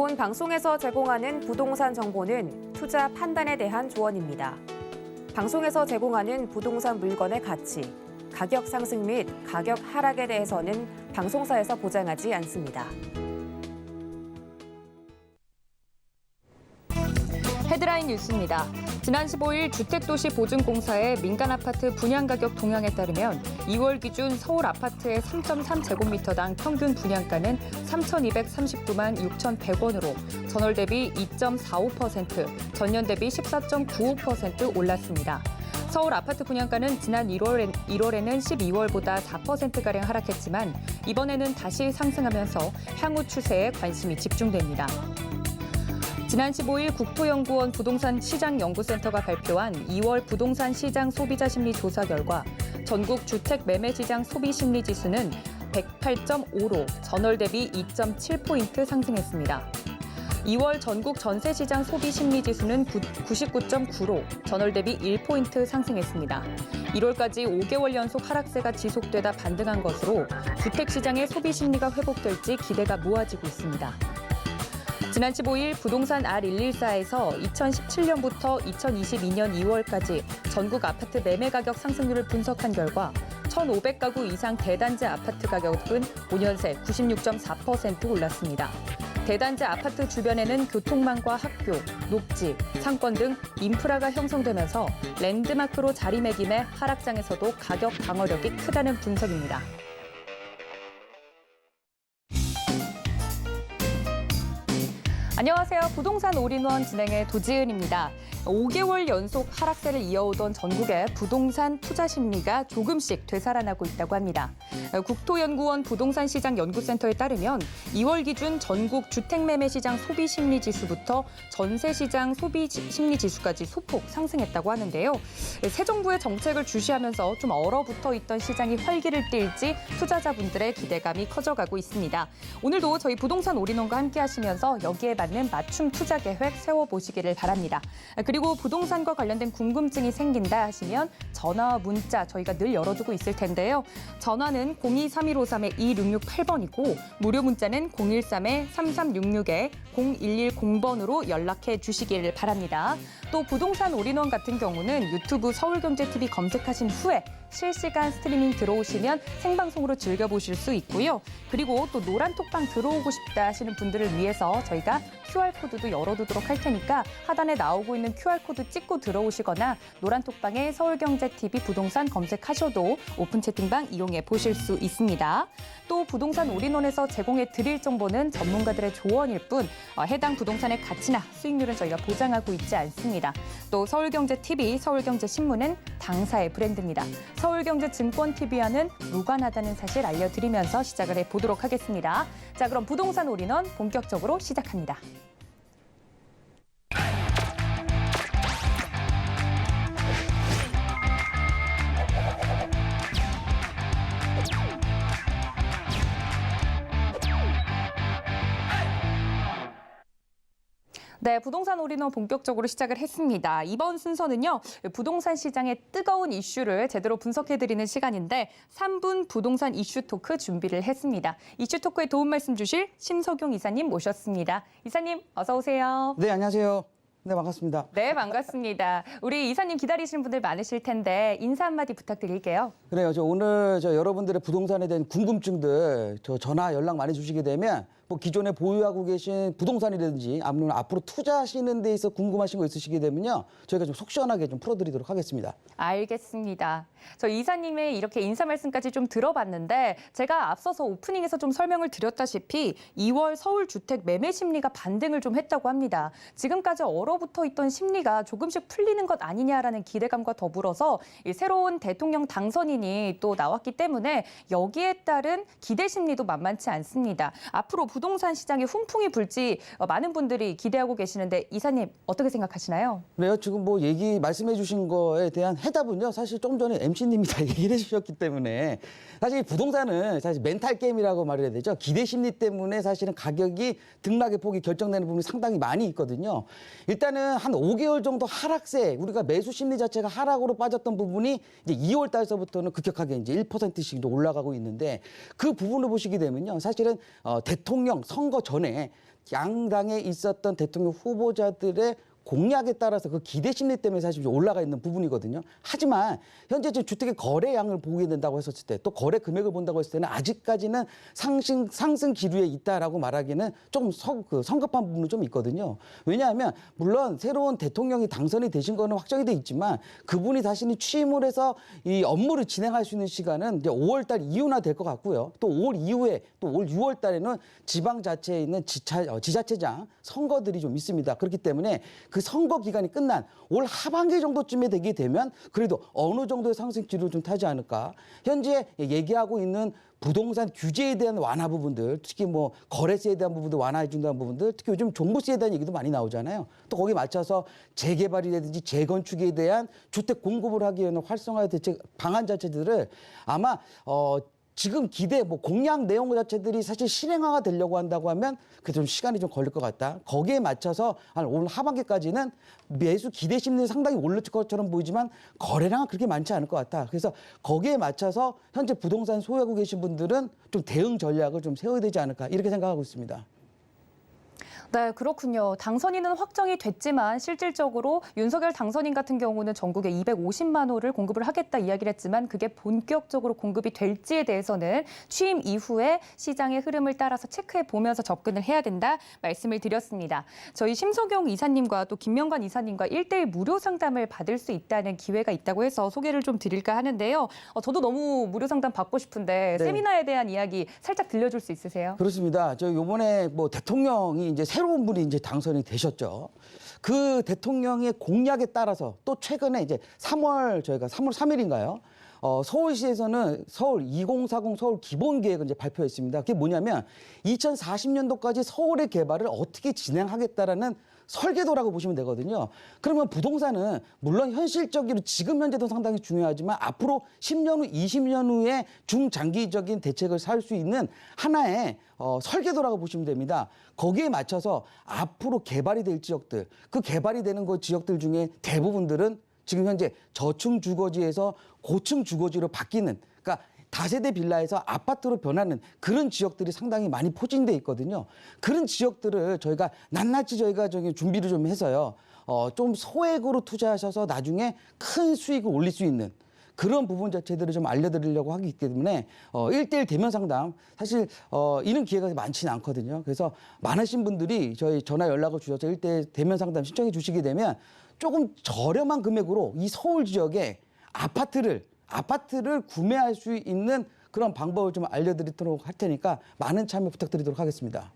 본 방송에서 제공하는 부동산 정보는 투자 판단에 대한 조언입니다. 방송에서 제공하는 부동산 물건의 가치, 가격 상승 및 가격 하락에 대해서는 방송사에서 보장하지 않습니다. 헤드라인 뉴스입니다. 지난 15일 주택도시보증공사의 민간아파트 분양가격 동향에 따르면 2월 기준 서울 아파트의 3.3제곱미터당 평균 분양가는 3,239만 6,100원으로 전월 대비 2.45%, 전년 대비 14.95% 올랐습니다. 서울 아파트 분양가는 지난 1월에는 12월보다 4%가량 하락했지만 이번에는 다시 상승하면서 향후 추세에 관심이 집중됩니다. 지난 15일 국토연구원 부동산 시장연구센터가 발표한 2월 부동산 시장 소비자 심리 조사 결과 전국 주택 매매 시장 소비 심리 지수는 108.5로 전월 대비 2.7포인트 상승했습니다. 2월 전국 전세 시장 소비 심리 지수는 99.9로 전월 대비 1포인트 상승했습니다. 1월까지 5개월 연속 하락세가 지속되다 반등한 것으로 주택 시장의 소비 심리가 회복될지 기대가 모아지고 있습니다. 지난 15일 부동산 R114에서 2017년부터 2022년 2월까지 전국 아파트 매매 가격 상승률을 분석한 결과 1,500가구 이상 대단지 아파트 가격은 5년 새 96.4% 올랐습니다. 대단지 아파트 주변에는 교통망과 학교, 녹지, 상권 등 인프라가 형성되면서 랜드마크로 자리매김해 하락장에서도 가격 방어력이 크다는 분석입니다. 안녕하세요. 부동산 올인원 진행의 도지은입니다. 5개월 연속 하락세를 이어오던 전국의 부동산 투자 심리가 조금씩 되살아나고 있다고 합니다. 국토연구원 부동산시장연구센터에 따르면 2월 기준 전국 주택매매시장 소비심리지수부터 전세시장 소비심리지수까지 소폭 상승했다고 하는데요. 새 정부의 정책을 주시하면서 좀 얼어붙어 있던 시장이 활기를 띨지 투자자분들의 기대감이 커져가고 있습니다. 오늘도 저희 부동산 올인원과 함께 하시면서 여기에 맞는 맞춤 투자 계획 세워보시기를 바랍니다. 그리고 부동산과 관련된 궁금증이 생긴다 하시면 전화와 문자 저희가 늘 열어두고 있을 텐데요. 전화는 02-3153-2668번이고 무료 문자는 013-3366-0110번으로 연락해 주시기를 바랍니다. 또 부동산 올인원 같은 경우는 유튜브 서울경제TV 검색하신 후에 실시간 스트리밍 들어오시면 생방송으로 즐겨보실 수 있고요. 그리고 또 노란톡방 들어오고 싶다 하시는 분들을 위해서 저희가 QR코드도 열어두도록 할 테니까 하단에 나오고 있는 QR코드 찍고 들어오시거나 노란톡방에 서울경제TV 부동산 검색하셔도 오픈 채팅방 이용해 보실 수 있습니다. 또 부동산 올인원에서 제공해 드릴 정보는 전문가들의 조언일 뿐 해당 부동산의 가치나 수익률은 저희가 보장하고 있지 않습니다. 또 서울경제TV, 서울경제신문은 당사의 브랜드입니다. 서울경제증권TV와는 무관하다는 사실 알려드리면서 시작을 해보도록 하겠습니다. 자, 그럼 부동산 올인원 본격적으로 시작합니다. 네, 부동산 올인원 본격적으로 시작을 했습니다. 이번 순서는요, 부동산 시장의 뜨거운 이슈를 제대로 분석해드리는 시간인데 3분 부동산 이슈 토크 준비를 했습니다. 이슈 토크에 도움 말씀 주실 심석용 이사님 모셨습니다. 이사님, 어서 오세요. 네, 안녕하세요. 네, 반갑습니다. 네, 반갑습니다. 우리 이사님 기다리시는 분들 많으실 텐데 인사 한마디 부탁드릴게요. 그래요. 오늘 여러분들의 부동산에 대한 궁금증들 전화 연락 많이 주시게 되면 뭐 기존에 보유하고 계신 부동산이라든지 아니면 앞으로 투자하시는 데 있어 궁금하신 거 있으시게 되면요. 저희가 좀 속 시원하게 좀 풀어드리도록 하겠습니다. 알겠습니다. 저 이사님의 이렇게 인사 말씀까지 좀 들어봤는데 제가 앞서서 오프닝에서 좀 설명을 드렸다시피 2월 서울 주택 매매 심리가 반등을 좀 했다고 합니다. 지금까지 얼어붙어 있던 심리가 조금씩 풀리는 것 아니냐라는 기대감과 더불어서 이 새로운 대통령 당선인이 또 나왔기 때문에 여기에 따른 기대 심리도 만만치 않습니다. 앞으로 부동산 시장에 훈풍이 불지 많은 분들이 기대하고 계시는데 이사님 어떻게 생각하시나요? 그래요. 지금 뭐 말씀해 주신 거에 대한 해답은요. 사실 조금 전에 MC님이 다 얘기를 해주셨기 때문에 사실 부동산은 사실 멘탈 게임이라고 말해야 되죠. 기대 심리 때문에 사실은 가격이 등락의 폭이 결정되는 부분이 상당히 많이 있거든요. 일단은 한 5개월 정도 하락세, 우리가 매수 심리 자체가 하락으로 빠졌던 부분이 이제 2월 달서부터는 급격하게 이제 1%씩 올라가고 있는데 그 부분을 보시게 되면요. 사실은 대통령 대통령 선거 전에 양당에 있었던 대통령 후보자들의 공약에 따라서 그 기대 심리 때문에 사실 올라가 있는 부분이거든요. 하지만 현재 지금 주택의 거래량을 보게 된다고 했었을 때 또 거래 금액을 본다고 했을 때는 아직까지는 상승 기류에 있다라고 말하기는 좀 성급한 부분이 좀 있거든요. 왜냐하면 물론 새로운 대통령이 당선이 되신 거는 확정이 돼 있지만 그분이 다시 취임을 해서 이 업무를 진행할 수 있는 시간은 이제 5월 달 이후나 될 것 같고요. 또 5월 이후에 또 올 6월 달에는 지방자치에 있는 지자체장 선거들이 좀 있습니다. 그렇기 때문에 그 선거 기간이 끝난 올 하반기 정도쯤에 되게 되면 그래도 어느 정도의 상승 기류를 좀 타지 않을까. 현재 얘기하고 있는 부동산 규제에 대한 완화 부분들, 특히 뭐 거래세에 대한 부분도 완화해 준다는 부분들, 특히 요즘 종부세에 대한 얘기도 많이 나오잖아요. 또 거기에 맞춰서 재개발이라든지 재건축에 대한 주택 공급을 하기 위한 활성화 대책 방안 자체들을 아마 지금 기대 공약 내용 자체들이 사실 실행화가 되려고 한다고 하면 그 좀 시간이 좀 걸릴 것 같다. 거기에 맞춰서 한 올 하반기까지는 매수 기대 심리 상당히 올릴 것처럼 보이지만 거래량은 그렇게 많지 않을 것 같다. 그래서 거기에 맞춰서 현재 부동산 소유하고 계신 분들은 좀 대응 전략을 좀 세워야 되지 않을까 이렇게 생각하고 있습니다. 네, 그렇군요. 당선인은 확정이 됐지만 실질적으로 윤석열 당선인 같은 경우는 전국에 250만 호를 공급을 하겠다 이야기를 했지만 그게 본격적으로 공급이 될지에 대해서는 취임 이후에 시장의 흐름을 따라서 체크해 보면서 접근을 해야 된다 말씀을 드렸습니다. 저희 심석영 이사님과 또 김명관 이사님과 1:1 무료 상담을 받을 수 있다는 기회가 있다고 해서 소개를 좀 드릴까 하는데요. 저도 너무 무료 상담 받고 싶은데 네. 세미나에 대한 이야기 살짝 들려줄 수 있으세요? 그렇습니다. 저 요번에 대통령이 이제 새로운 분이 이제 당선이 되셨죠. 그 대통령의 공약에 따라서 또 최근에 이제 저희가 3월 3일인가요? 서울시에서는 서울 2040 서울 기본계획을 이제 발표했습니다. 그게 뭐냐면 2040년도까지 서울의 개발을 어떻게 진행하겠다라는 설계도라고 보시면 되거든요. 그러면 부동산은 물론 현실적으로 지금 현재도 상당히 중요하지만 앞으로 10년 후, 20년 후에 중장기적인 대책을 살 수 있는 하나의 설계도라고 보시면 됩니다. 거기에 맞춰서 앞으로 개발이 될 지역들, 그 개발이 되는 그 지역들 중에 대부분들은 지금 현재 저층 주거지에서 고층 주거지로 바뀌는, 그러니까 다세대 빌라에서 아파트로 변하는 그런 지역들이 상당히 많이 포진돼 있거든요. 그런 지역들을 저희가 낱낱이 준비를 좀 해서요. 좀 소액으로 투자하셔서 나중에 큰 수익을 올릴 수 있는 그런 부분 자체들을 좀 알려드리려고 하기 때문에 1:1 대면 상담 사실 이런 기회가 많지는 않거든요. 그래서 많으신 분들이 저희 전화 연락을 주셔서 1:1 대면 상담 신청해 주시게 되면 조금 저렴한 금액으로 이 서울 지역에 아파트를 구매할 수 있는 그런 방법을 좀 알려드리도록 할 테니까 많은 참여 부탁드리도록 하겠습니다.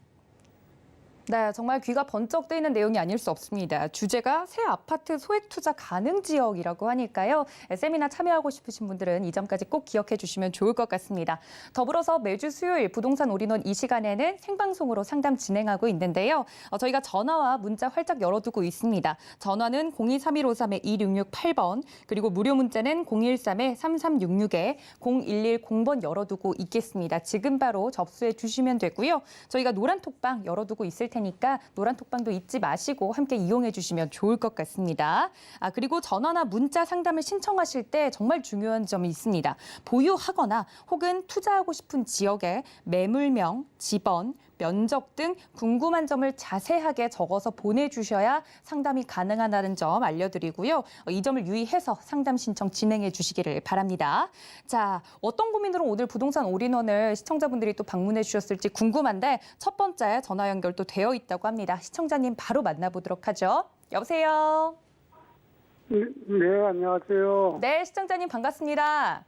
네, 정말 귀가 번쩍 뜨이는 내용이 아닐 수 없습니다. 주제가 새 아파트 소액 투자 가능 지역이라고 하니까요. 세미나 참여하고 싶으신 분들은 이 점까지 꼭 기억해 주시면 좋을 것 같습니다. 더불어서 매주 수요일 부동산 올인원 이 시간에는 생방송으로 상담 진행하고 있는데요. 저희가 전화와 문자 활짝 열어두고 있습니다. 전화는 023153-2668번, 그리고 무료 문자는 013-3366에 0110번 열어두고 있겠습니다. 지금 바로 접수해 주시면 되고요. 저희가 노란 톡방 열어두고 있을 테니까 노란 톡방도 잊지 마시고 함께 이용해 주시면 좋을 것 같습니다. 그리고 전화나 문자 상담을 신청하실 때 정말 중요한 점이 있습니다. 보유하거나 혹은 투자하고 싶은 지역의 매물명, 지번, 면적 등 궁금한 점을 자세하게 적어서 보내주셔야 상담이 가능하다는 점 알려드리고요. 이 점을 유의해서 상담 신청 진행해 주시기를 바랍니다. 자, 어떤 고민으로 오늘 부동산 올인원을 시청자분들이 또 방문해 주셨을지 궁금한데 첫 번째 전화 연결도 되어 있다고 합니다. 시청자님 바로 만나보도록 하죠. 여보세요. 네, 안녕하세요. 네, 시청자님 반갑습니다.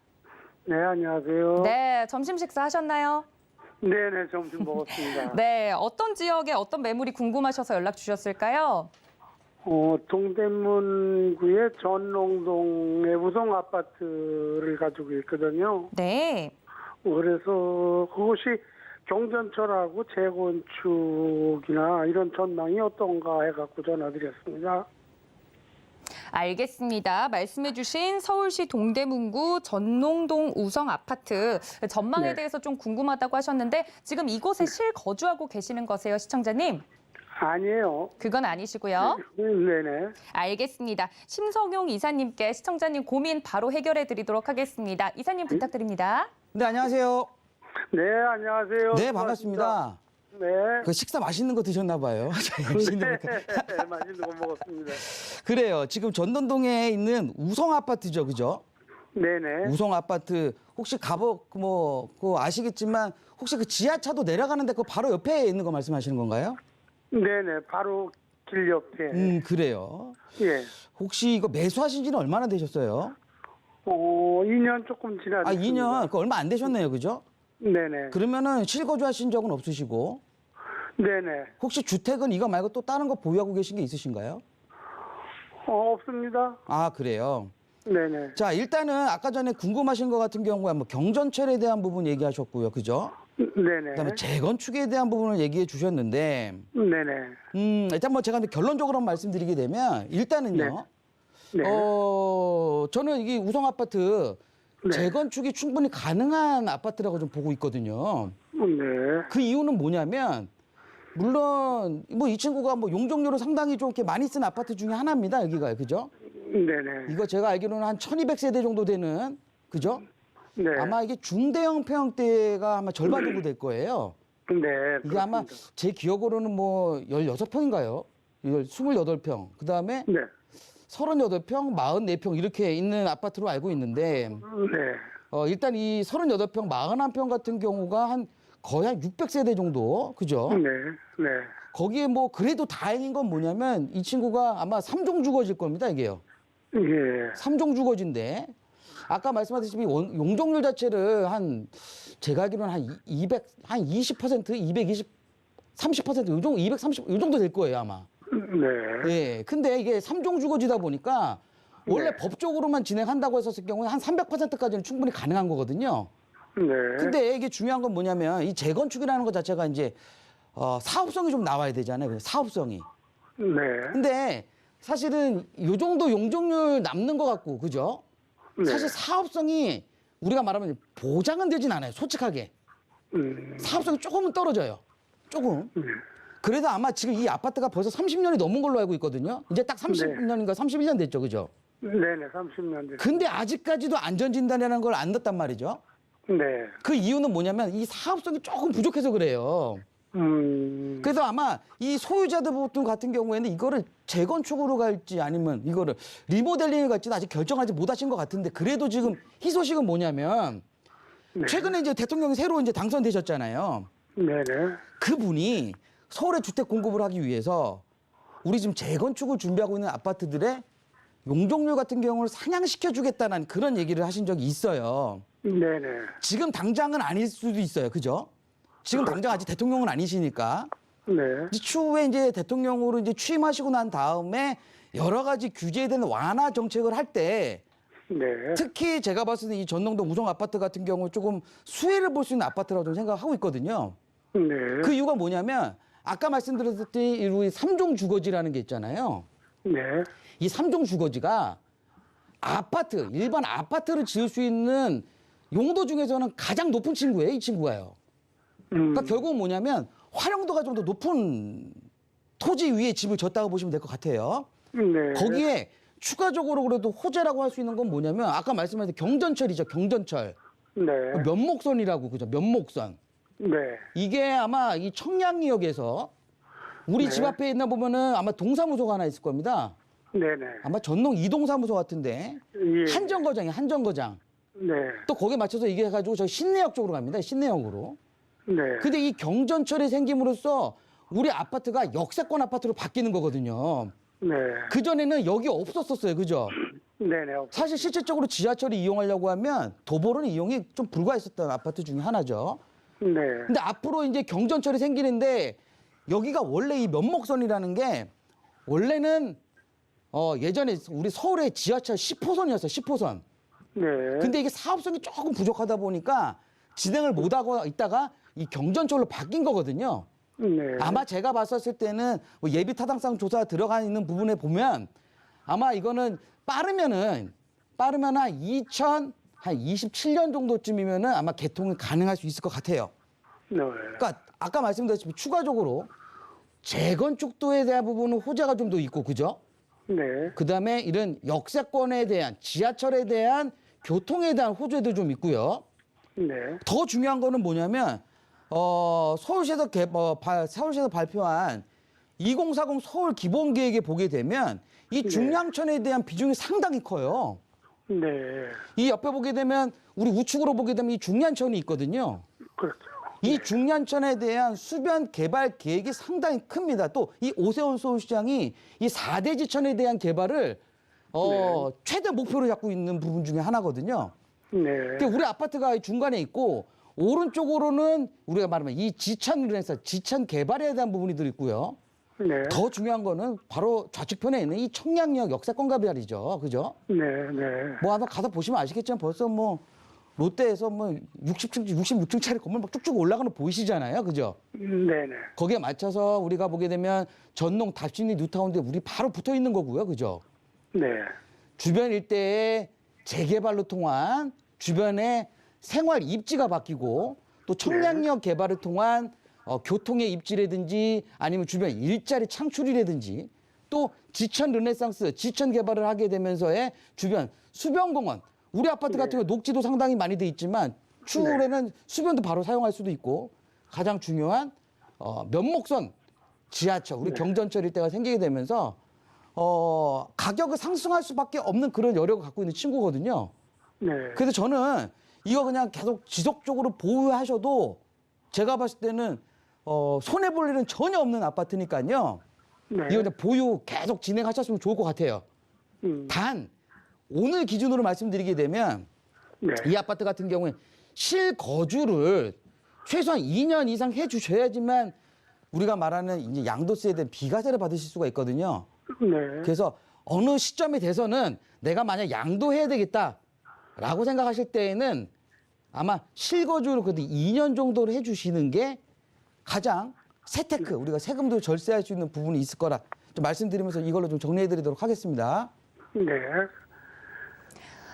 네, 안녕하세요. 네, 점심 식사 하셨나요? 네네, 점심 먹었습니다. 네, 어떤 지역에 어떤 매물이 궁금하셔서 연락 주셨을까요? 동대문구의 전농동의 우성 아파트를 가지고 있거든요. 네. 그래서 그것이 경전철하고 재건축이나 이런 전망이 어떤가 해갖고 전화드렸습니다. 알겠습니다. 말씀해 주신 서울시 동대문구 전농동 우성 아파트 전망에 네. 대해서 좀 궁금하다고 하셨는데 지금 이곳에 실거주하고 계시는 거세요, 시청자님? 아니에요. 그건 아니시고요. 네네. 알겠습니다. 심석용 이사님께 시청자님 고민 바로 해결해 드리도록 하겠습니다. 이사님 부탁드립니다. 네, 안녕하세요. 네, 안녕하세요. 네, 반갑습니다. 네. 그 식사 맛있는 거 드셨나 봐요. MC님. 네, 맛있는 거 먹었습니다. 그래요. 지금 전돈동에 있는 우성 아파트죠, 그죠? 네네. 우성 아파트 혹시 그거 아시겠지만 혹시 그 지하차도 내려가는데 그 바로 옆에 있는 거 말씀하시는 건가요? 네네. 바로 길 옆에. 그래요. 예. 혹시 이거 매수하신 지는 얼마나 되셨어요? 2년 조금 지났습니다. 2년, 그 얼마 안 되셨네요, 그죠? 네네. 그러면은 실거주 하신 적은 없으시고 네네. 혹시 주택은 이거 말고 또 다른 거 보유하고 계신 게 있으신가요? 없습니다. 아, 그래요. 네네. 자, 일단은 아까 전에 궁금하신 것 같은 경우에 뭐 경전철에 대한 부분 얘기하셨고요, 그죠? 네네. 그다음에 재건축에 대한 부분을 얘기해 주셨는데, 네네. 일단 뭐 제가 결론적으로 말씀드리게 되면 일단은요, 네. 저는 이게 우성 아파트 네. 재건축이 충분히 가능한 아파트라고 좀 보고 있거든요. 네. 그 이유는 뭐냐면 물론 뭐 이 친구가 뭐 용적률을 상당히 좀 이렇게 많이 쓴 아파트 중에 하나입니다, 여기가 그죠? 네네. 이거 제가 알기로는 한 1,200세대 정도 되는 그죠? 네. 아마 이게 중대형 평형대가 아마 절반 정도 될 거예요. 네. 이게 아마 그렇습니다. 제 기억으로는 뭐 16평인가요? 28평. 그다음에 네. 38평, 44평 이렇게 있는 아파트로 알고 있는데 네. 일단 이 38평, 41평 같은 경우가 한 거의 한 600세대 정도. 그죠? 네. 네. 거기에 뭐 그래도 다행인 건 뭐냐면 이 친구가 아마 3종 주거지일 겁니다, 이게요. 예. 3종 주거지인데 아까 말씀하셨듯이 용적률 자체를 제가 알기로는 한 20%, 220, 30%, 요 정도, 230, 요 정도 될 거예요, 아마. 네. 예. 근데 이게 3종 주거지다 보니까 원래 네. 법적으로만 진행한다고 했었을 경우에 한 300%까지는 충분히 가능한 거거든요. 네. 근데 이게 중요한 건 뭐냐면 이 재건축이라는 것 자체가 이제 사업성이 좀 나와야 되잖아요. 그래서 사업성이. 네. 근데 사실은 요 정도 용적률 남는 것 같고, 그죠? 네. 사실 사업성이 우리가 말하면 보장은 되진 않아요. 솔직하게. 사업성이 조금은 떨어져요. 조금. 그래도 아마 지금 이 아파트가 벌써 30년이 넘은 걸로 알고 있거든요. 이제 딱 30년인가 31년 됐죠. 그죠? 네네. 30년 됐습니다. 근데 아직까지도 안전진단이라는 걸 안 넣었단 말이죠. 네. 그 이유는 뭐냐면 이 사업성이 조금 부족해서 그래요. 그래서 아마 이 소유자들 같은 경우에는 이거를 재건축으로 갈지 아니면 이거를 리모델링을 갈지는 아직 결정하지 못하신 것 같은데 그래도 지금 희소식은 뭐냐면 네. 최근에 이제 대통령이 새로 이제 당선되셨잖아요. 네네. 그분이 서울의 주택 공급을 하기 위해서 우리 지금 재건축을 준비하고 있는 아파트들의 용적률 같은 경우를 상향시켜 주겠다는 그런 얘기를 하신 적이 있어요. 네네. 지금 당장은 아닐 수도 있어요. 그죠? 지금 당장 아직 대통령은 아니시니까. 네. 이제 추후에 이제 대통령으로 이제 취임하시고 난 다음에 여러 가지 규제에 대한 완화 정책을 할 때 네. 특히 제가 봤을 때 이 전농동 우성 아파트 같은 경우 조금 수혜를 볼 수 있는 아파트라고 저는 생각하고 있거든요. 네. 그 이유가 뭐냐면 아까 말씀드렸듯이 이 3종 주거지라는 게 있잖아요. 네. 이 3종 주거지가 일반 아파트를 지을 수 있는 용도 중에서는 가장 높은 친구예요, 이 친구가요. 그러니까 결국은 뭐냐면 활용도가 좀 더 높은 토지 위에 집을 졌다고 보시면 될 것 같아요. 네. 거기에 추가적으로 그래도 호재라고 할 수 있는 건 뭐냐면 아까 말씀하신 경전철이죠, 경전철. 네. 면목선이라고 그죠, 면목선. 네. 이게 아마 이 청량리역에서 우리 네. 집 앞에 있나 보면은 아마 동사무소가 하나 있을 겁니다. 네네. 아마 전농 이동사무소 같은데 예. 한정거장이에요, 한정거장. 네. 또 거기에 맞춰서 이게 해가지고 저 신내역 쪽으로 갑니다, 신내역으로. 네. 근데 이 경전철이 생김으로써 우리 아파트가 역세권 아파트로 바뀌는 거거든요. 네. 그전에는 여기 없었었어요, 그죠? 네네. 사실 실질적으로 지하철을 이용하려고 하면 도보로는 이용이 좀 불가했었던 아파트 중에 하나죠. 네. 근데 앞으로 이제 경전철이 생기는데 여기가 원래 이 면목선이라는 게 원래는 예전에 우리 서울의 지하철 10호선이었어요. 10호선. 네. 근데 이게 사업성이 조금 부족하다 보니까 진행을 못하고 있다가 이 경전철로 바뀐 거거든요. 네. 아마 제가 봤었을 때는 뭐 예비 타당성 조사 들어가 있는 부분에 보면 아마 이거는 빠르면 한 2027년 정도쯤이면은 아마 개통이 가능할 수 있을 것 같아요. 네. 그러니까 아까 말씀드렸지만 추가적으로 재건축도에 대한 부분은 호재가 좀 더 있고, 그죠? 네. 그 다음에 이런 역세권에 대한 지하철에 대한 교통에 대한 호재도 좀 있고요. 네. 더 중요한 거는 뭐냐면 서울시에서 발표한 2040 서울 기본계획에 보게 되면 이 중량천에 대한 비중이 상당히 커요. 네. 이 옆에 보게 되면 우리 우측으로 보게 되면 이 중량천이 있거든요. 그렇죠. 이 중량천에 대한 수변 개발 계획이 상당히 큽니다. 또 이 오세훈 서울시장이 이 4대 지천에 대한 개발을 최대 목표로 잡고 있는 부분 중에 하나거든요. 네. 그러니까 우리 아파트가 중간에 있고 오른쪽으로는 우리가 말하면 이 지천을 해서 지천 개발에 대한 부분이 있고요. 네. 더 중요한 거는 바로 좌측편에 있는 이 청량역 역세권 개발이죠. 그죠? 네. 네. 뭐 한번 가서 보시면 아시겠지만 벌써 뭐 롯데에서 뭐 60층, 66층짜리 건물 막 쭉쭉 올라가는 거 보이시잖아요. 그죠? 네네. 거기에 맞춰서 우리가 보게 되면 전농, 답신리, 뉴타운데 우리 바로 붙어 있는 거고요. 그죠? 네. 주변 일대에 재개발로 통한 주변의 생활 입지가 바뀌고 또 청량역 개발을 통한 교통의 입지라든지 아니면 주변 일자리 창출이라든지 또 지천 르네상스, 지천 개발을 하게 되면서의 주변 수변공원, 우리 아파트 같은 경우 녹지도 상당히 많이 돼 있지만 추후에는 수변도 바로 사용할 수도 있고 가장 중요한 면목선 지하철, 우리 경전철 일대가 생기게 되면서 가격을 상승할 수밖에 없는 그런 여력을 갖고 있는 친구거든요. 네. 그래서 저는 이거 그냥 계속 지속적으로 보유하셔도 제가 봤을 때는 손해볼 일은 전혀 없는 아파트니까요. 네. 이거 그냥 보유 계속 진행하셨으면 좋을 것 같아요. 단 오늘 기준으로 말씀드리게 되면 네. 이 아파트 같은 경우에 실거주를 최소한 2년 이상 해주셔야지만 우리가 말하는 이제 양도세에 대한 비과세를 받으실 수가 있거든요. 네. 그래서 어느 시점에 돼서는 내가 만약 양도해야 되겠다라고 생각하실 때에는 아마 실거주를 그래도 2년 정도를 해주시는 게 가장 세테크, 우리가 세금도 절세할 수 있는 부분이 있을 거라 좀 말씀드리면서 이걸로 좀 정리해드리도록 하겠습니다. 네.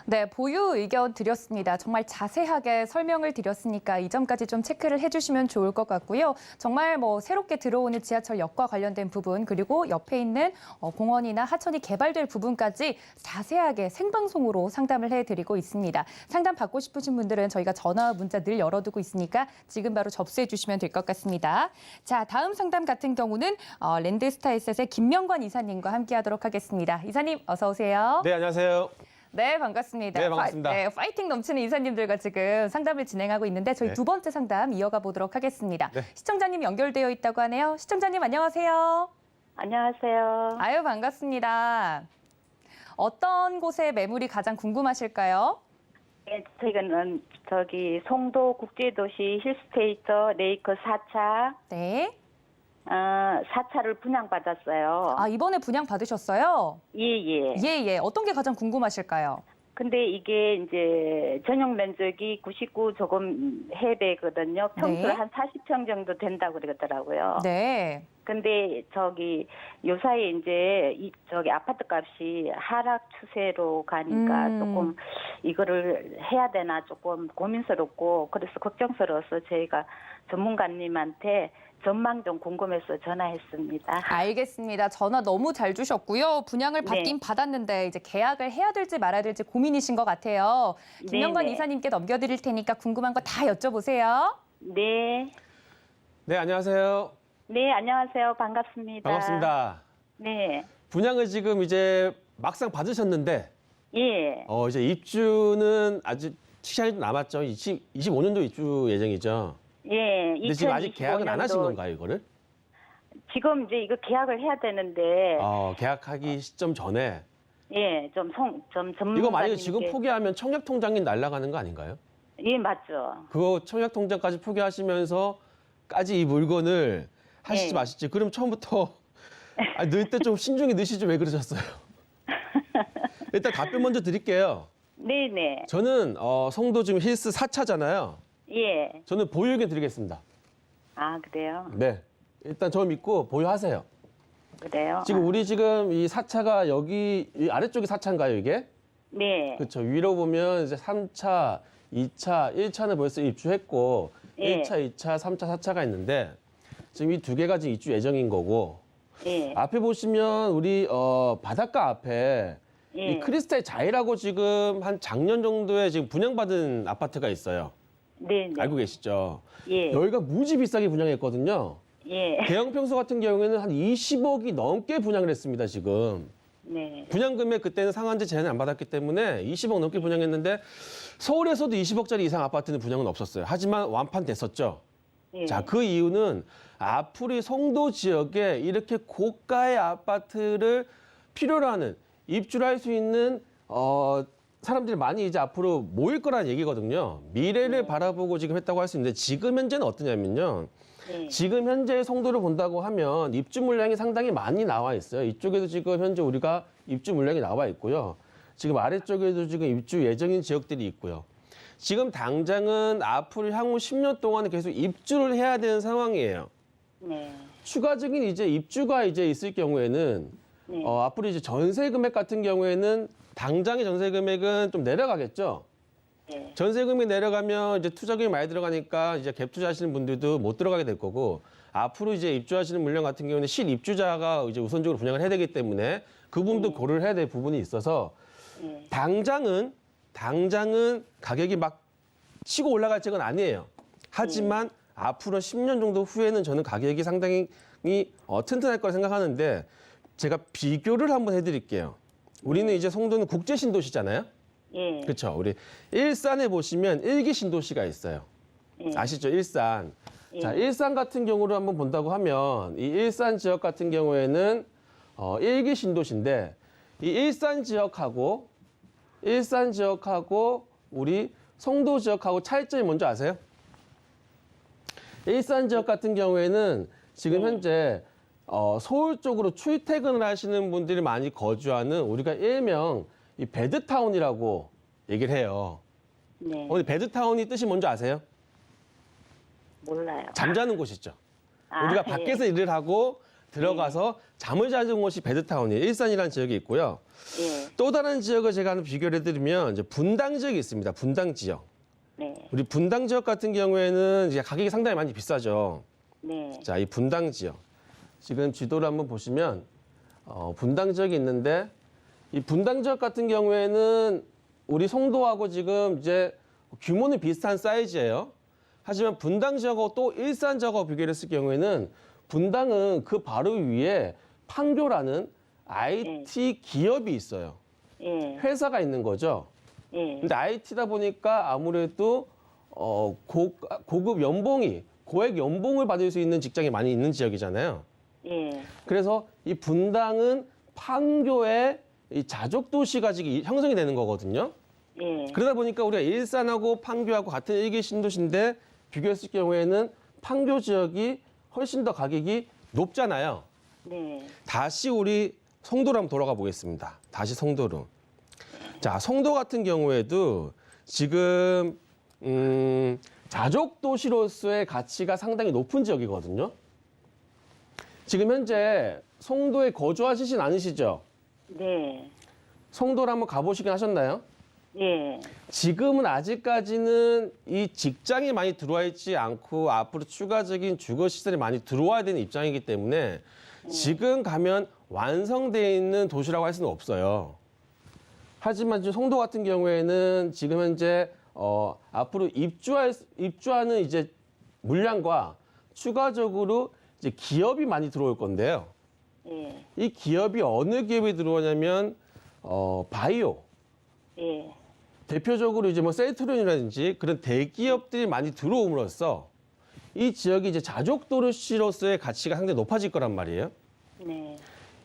네, 보유 의견 드렸습니다. 정말 자세하게 설명을 드렸으니까 이 점까지 좀 체크를 해주시면 좋을 것 같고요. 정말 뭐 새롭게 들어오는 지하철역과 관련된 부분 그리고 옆에 있는 공원이나 하천이 개발될 부분까지 자세하게 생방송으로 상담을 해드리고 있습니다. 상담 받고 싶으신 분들은 저희가 전화와 문자 늘 열어두고 있으니까 지금 바로 접수해 주시면 될 것 같습니다. 자, 다음 상담 같은 경우는 랜드스타에셋의 김명관 이사님과 함께하도록 하겠습니다. 이사님 어서 오세요. 네, 안녕하세요. 네, 반갑습니다. 네, 반갑습니다. 파이팅 넘치는 이사님들과 지금 상담을 진행하고 있는데 저희 네. 두 번째 상담 이어가 보도록 하겠습니다. 네. 시청자님 연결되어 있다고 하네요. 시청자님 안녕하세요. 안녕하세요. 아유, 반갑습니다. 어떤 곳의 매물이 가장 궁금하실까요? 네, 저희는 송도 국제도시 힐스테이트 레이크 4차, 네. 4차를 분양받았어요. 아, 이번에 분양 받으셨어요? 예. 예. 어떤 게 가장 궁금하실까요? 근데 이게 이제 전용 면적이 99 조금 해배거든요. 평수 네. 한 40평 정도 된다고 그러더라고요. 네. 근데 요사이 이제 아파트 값이 하락 추세로 가니까 조금 이거를 해야 되나 조금 고민스럽고 그래서 걱정스러워서 저희가 전문가님한테 전망 좀 궁금해서 전화했습니다. 알겠습니다. 전화 너무 잘 주셨고요. 분양을 받긴 받았는데 이제 계약을 해야 될지 말아야 될지 고민이신 것 같아요. 김명관 네네. 이사님께 넘겨드릴 테니까 궁금한 거 다 여쭤보세요. 네. 네, 안녕하세요. 네, 안녕하세요. 반갑습니다. 반갑습니다. 네. 분양을 지금 이제 막상 받으셨는데, 예. 이제 입주는 아직 시간이 좀 남았죠. 25년도 입주 예정이죠. 예. 근데 지금 아직 계약은 안 하신 2025년도 건가요, 이거를? 지금 이제 이거 계약을 해야 되는데, 계약하기 시점 전에. 예, 좀 전문가님. 이거 만약에 지금 포기하면 청약통장이 날아가는 거 아닌가요? 예, 맞죠. 그거 청약통장까지 포기하시면서까지 이 물건을 하시지 네. 마시지. 그럼 처음부터 넣을 때 좀 신중히 넣으시지 왜 그러셨어요? 일단 답변 먼저 드릴게요. 네네. 저는 송도 지금 힐스 4차잖아요. 예. 저는 보유 의견 드리겠습니다. 아, 그래요? 네. 일단 저 믿고 보유하세요. 그래요? 지금 우리 지금 이 4차가 여기 이 아래쪽이 4차인가요, 이게? 네. 그렇죠. 위로 보면 이제 3차, 2차, 1차는 벌써 입주했고 예. 1차, 2차, 3차, 4차가 있는데 지금 이 두 개가 지금 입주 예정인 거고 예. 앞에 보시면 우리 바닷가 앞에 예. 이 크리스탈 자이라고 지금 한 작년 정도에 지금 분양받은 아파트가 있어요. 네, 네. 알고 계시죠? 예. 여기가 무지 비싸게 분양했거든요. 예. 대형 평수 같은 경우에는 한 20억이 넘게 분양을 했습니다, 지금. 네. 분양 금액 그때는 상한제 제한을 안 받았기 때문에 20억 넘게 분양했는데 서울에서도 20억짜리 이상 아파트는 분양은 없었어요. 하지만 완판됐었죠. 예. 자, 그 이유는 앞으로 이 송도 지역에 이렇게 고가의 아파트를 필요로 하는 입주를 할 수 있는 사람들이 많이 이제 앞으로 모일 거라는 얘기거든요. 미래를 바라보고 지금 했다고 할 수 있는데 지금 현재는 어떠냐면요. 네. 지금 현재 송도를 본다고 하면 입주 물량이 상당히 많이 나와 있어요. 이쪽에도 지금 현재 우리가 입주 물량이 나와 있고요. 지금 아래쪽에도 지금 입주 예정인 지역들이 있고요. 지금 당장은 앞으로 향후 10년 동안 계속 입주를 해야 되는 상황이에요. 네. 추가적인 이제 입주가 이제 있을 경우에는 네. 앞으로 이제 전세 금액 같은 경우에는 당장의 전세 금액은 좀 내려가겠죠. 네. 전세 금액이 내려가면 이제 투자금이 많이 들어가니까 이제 갭 투자하시는 분들도 못 들어가게 될 거고 앞으로 이제 입주하시는 물량 같은 경우는 실입주자가 이제 우선적으로 분양을 해야 되기 때문에 그 부분도 고려를 해야 될 부분이 있어서 네. 당장은 가격이 막 치고 올라갈 적은 아니에요. 하지만 앞으로 10년 정도 후에는 저는 가격이 상당히 튼튼할 거라 생각하는데 제가 비교를 한번 해드릴게요. 우리는 이제 송도는 국제 신도시잖아요. 예. 그렇죠. 우리 일산에 보시면 일기 신도시가 있어요. 예. 아시죠? 일산. 자, 일산 같은 경우를 한번 본다고 하면 이 일산 지역 같은 경우에는 일기 신도시인데 이 일산 지역하고 우리 송도 지역하고 차이점이 뭔지 아세요? 일산 지역 같은 경우에는 지금 현재 서울 쪽으로 출퇴근을 하시는 분들이 많이 거주하는 우리가 일명 이 배드타운이라고 얘기를 해요. 네. 오늘 배드타운이 뜻이 뭔지 아세요? 몰라요. 잠자는 곳이죠. 아, 우리가 예. 밖에서 일을 하고 들어가서 잠을 자는 곳이 배드타운이에요. 일산이라는 지역이 있고요. 예. 또 다른 지역을 제가 하나 비교를 해드리면 이제 분당 지역이 있습니다. 분당 지역. 네. 우리 분당 지역 같은 경우에는 이제 가격이 상당히 많이 비싸죠. 네. 자, 이 분당 지역. 지금 지도를 한번 보시면 분당 지역이 있는데 이 분당 지역 같은 경우에는 우리 송도하고 지금 이제 규모는 비슷한 사이즈예요. 하지만 분당 지역하고 또 일산 지역하고 비교를 했을 경우에는 분당은 그 바로 위에 판교라는 IT 기업이 있어요. 예. 회사가 있는 거죠. 예. 근데 IT다 보니까 아무래도 고급 연봉이 고액 연봉을 받을 수 있는 직장이 많이 있는 지역이잖아요. 예. 그래서 이 분당은 판교의 이 자족 도시가 지금 형성이 되는 거거든요. 예. 그러다 보니까 우리가 일산하고 판교하고 같은 일기 신도시인데 비교했을 경우에는 판교 지역이 훨씬 더 가격이 높잖아요. 네. 다시 우리 송도로 한번 돌아가 보겠습니다. 다시 송도로. 자, 송도 같은 경우에도 지금 자족 도시로서의 가치가 상당히 높은 지역이거든요. 지금 현재 송도에 거주하시진 않으시죠? 네. 송도를 한번 가보시긴 하셨나요? 예. 지금은 아직까지는 이 직장이 많이 들어와 있지 않고 앞으로 추가적인 주거 시설이 많이 들어와야 되는 입장이기 때문에 지금 가면 완성되어 있는 도시라고 할 수는 없어요. 하지만 지금 송도 같은 경우에는 지금 현재 앞으로 입주하는 이제 물량과 추가적으로 이제 기업이 많이 들어올 건데요. 예. 이 기업이 어느 기업이 들어오냐면 바이오. 예. 대표적으로 이제 뭐 셀트론이라든지 그런 대기업들이 많이 들어옴으로써 이 지역이 이제 자족 도시로서의 가치가 상당히 높아질 거란 말이에요. 네.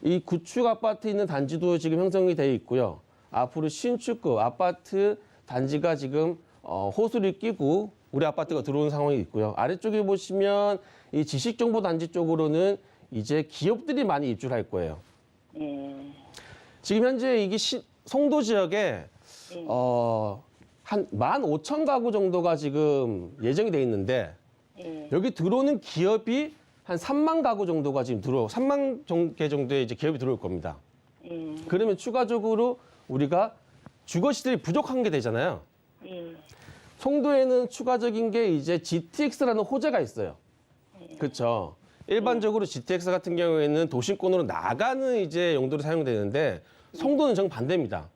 이 구축 아파트 있는 단지도 지금 형성이 돼 있고요. 앞으로 신축급 아파트 단지가 지금 호수를 끼고 우리 아파트가 들어오는 상황이 있고요. 아래쪽에 보시면 이 지식정보단지 쪽으로는 이제 기업들이 많이 입주를 할 거예요. 예. 지금 현재 이게 송도 지역에 한 15,000가구 정도가 지금 예정이 돼 있는데 예. 여기 들어오는 기업이 한 3만 가구 정도가 지금 3만 개 정도의 이제 기업이 들어올 겁니다. 예. 그러면 추가적으로 우리가 주거시설이 부족한 게 되잖아요. 예. 송도에는 추가적인 게 이제 GTX라는 호재가 있어요. 그렇죠. 일반적으로 GTX 같은 경우에는 도심권으로 나가는 이제 용도로 사용되는데 송도는 정반대입니다.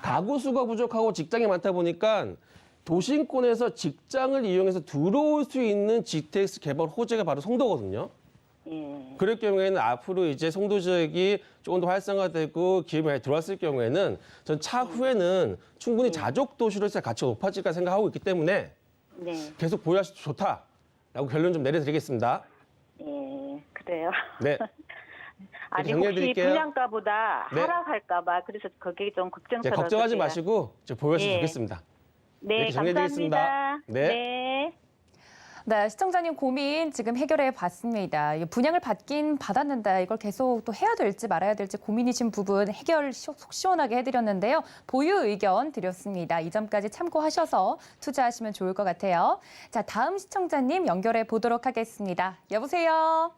가구 수가 부족하고 직장이 많다 보니까 도심권에서 직장을 이용해서 들어올 수 있는 GTX 개발 호재가 바로 송도거든요. 예. 그럴 경우에는 앞으로 이제 송도 지역이 조금 더 활성화되고 기업이 많이 들어왔을 경우에는 전 차후에는 충분히 자족 도시로서의 가치가 높아질까 생각하고 있기 때문에 네. 계속 보유하셔도 좋다라고 결론 좀 내려드리겠습니다. 예. 그래요. 네. 아니 혹시 정리해드릴게요. 분양가보다 네. 하락할까봐 그래서 그게 좀 이제 걱정스러워서 걱정하지 제가. 마시고 이제 보유하셔도 예. 좋겠습니다. 네, 이렇게 정리해드리겠습니다. 감사합니다. 네. 네. 네, 시청자님 고민 지금 해결해 봤습니다. 분양을 받긴 받았는데 이걸 계속 또 해야 될지 말아야 될지 고민이신 부분 해결 속 시원하게 해드렸는데요. 보유 의견 드렸습니다. 이 점까지 참고하셔서 투자하시면 좋을 것 같아요. 자, 다음 시청자님 연결해 보도록 하겠습니다. 여보세요?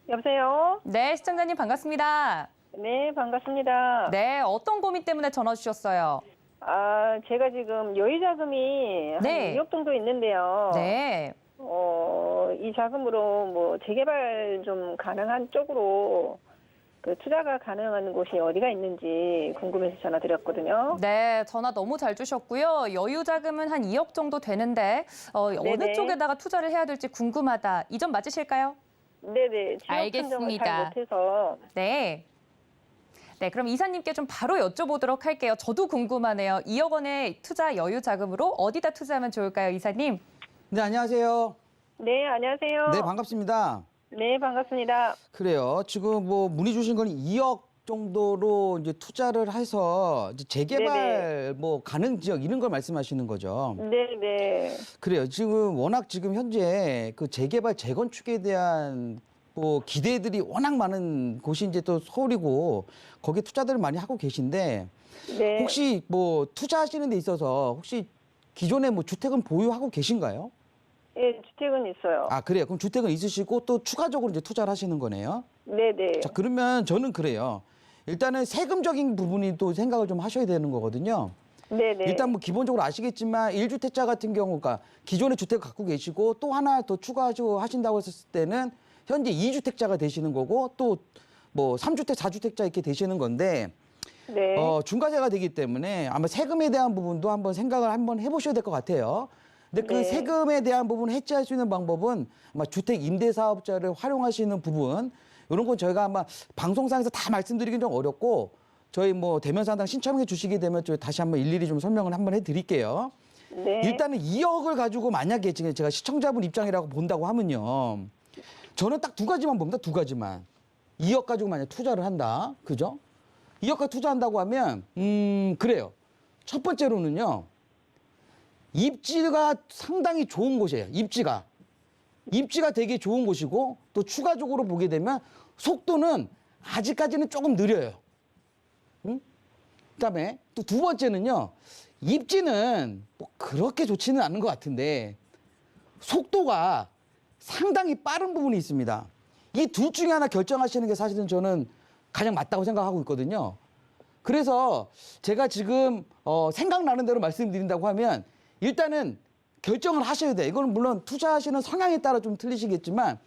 여보세요? 네, 시청자님 반갑습니다. 네, 반갑습니다. 네, 어떤 고민 때문에 전화 주셨어요? 아, 제가 지금 여유 자금이 한 네. 2억 정도 있는데요. 네. 이 자금으로 뭐 재개발 좀 가능한 쪽으로 그 투자가 가능한 곳이 어디가 있는지 궁금해서 전화 드렸거든요. 네, 전화 너무 잘 주셨고요. 여유 자금은 한 2억 정도 되는데 어느 네네. 쪽에다가 투자를 해야 될지 궁금하다. 이 점 맞으실까요? 네네. 지역 알겠습니다. 선정을 잘 못해서. 네. 네, 그럼 이사님께 좀 바로 여쭤보도록 할게요. 저도 궁금하네요. 2억 원의 투자 여유 자금으로 어디다 투자하면 좋을까요, 이사님? 네, 안녕하세요. 네, 안녕하세요. 네, 반갑습니다. 네, 반갑습니다. 그래요. 지금 뭐 문의 주신 건 2억 정도로 이제 투자를 해서 이제 재개발 뭐 가능 지역 이런 걸 말씀하시는 거죠. 네네. 그래요. 지금 워낙 지금 현재 그 재개발 재건축에 대한 뭐 기대들이 워낙 많은 곳이 이제 또 서울이고 거기에 투자들을 많이 하고 계신데 네. 혹시 뭐 투자하시는 데 있어서 혹시 기존에 뭐 주택은 보유하고 계신가요? 예, 주택은 있어요. 아, 그래요. 그럼 주택은 있으시고 또 추가적으로 이제 투자를 하시는 거네요. 네네. 자, 그러면 저는 그래요. 일단은 세금적인 부분이 또 생각을 좀 하셔야 되는 거거든요. 네네. 일단 뭐 기본적으로 아시겠지만 1주택자 같은 경우가 기존의 주택을 갖고 계시고 또 하나 더 추가하시고 하신다고 했을 때는 현재 2주택자가 되시는 거고 또 뭐 3주택, 4주택자 이렇게 되시는 건데 네. 중과세가 되기 때문에 아마 세금에 대한 부분도 한번 생각을 한번 해보셔야 될 것 같아요. 근데 그 네. 세금에 대한 부분을 해지할 수 있는 방법은 아마 주택 임대 사업자를 활용하시는 부분 이런 건 저희가 아마 방송상에서 다 말씀드리긴 좀 어렵고 저희 뭐 대면상담 신청해 주시게 되면 저희 다시 한번 일일이 좀 설명을 한번 해드릴게요. 네. 일단은 2억을 가지고 만약에 지금 제가 시청자분 입장이라고 본다고 하면요. 저는 딱 두 가지만 봅니다. 두 가지만. 2억 가지고 만약 투자를 한다. 그죠? 2억까지 투자한다고 하면 그래요. 첫 번째로는요. 입지가 상당히 좋은 곳이에요. 입지가 되게 좋은 곳이고 또 추가적으로 보게 되면 속도는 아직까지는 조금 느려요. 응? 그다음에 또 두 번째는요. 입지는 뭐 그렇게 좋지는 않은 것 같은데 속도가 상당히 빠른 부분이 있습니다. 이 둘 중에 하나 결정하시는 게 사실은 저는 가장 맞다고 생각하고 있거든요. 그래서 제가 지금 생각나는 대로 말씀드린다고 하면 일단은 결정을 하셔야 돼요. 이거는 물론 투자하시는 성향에 따라 좀 틀리시겠지만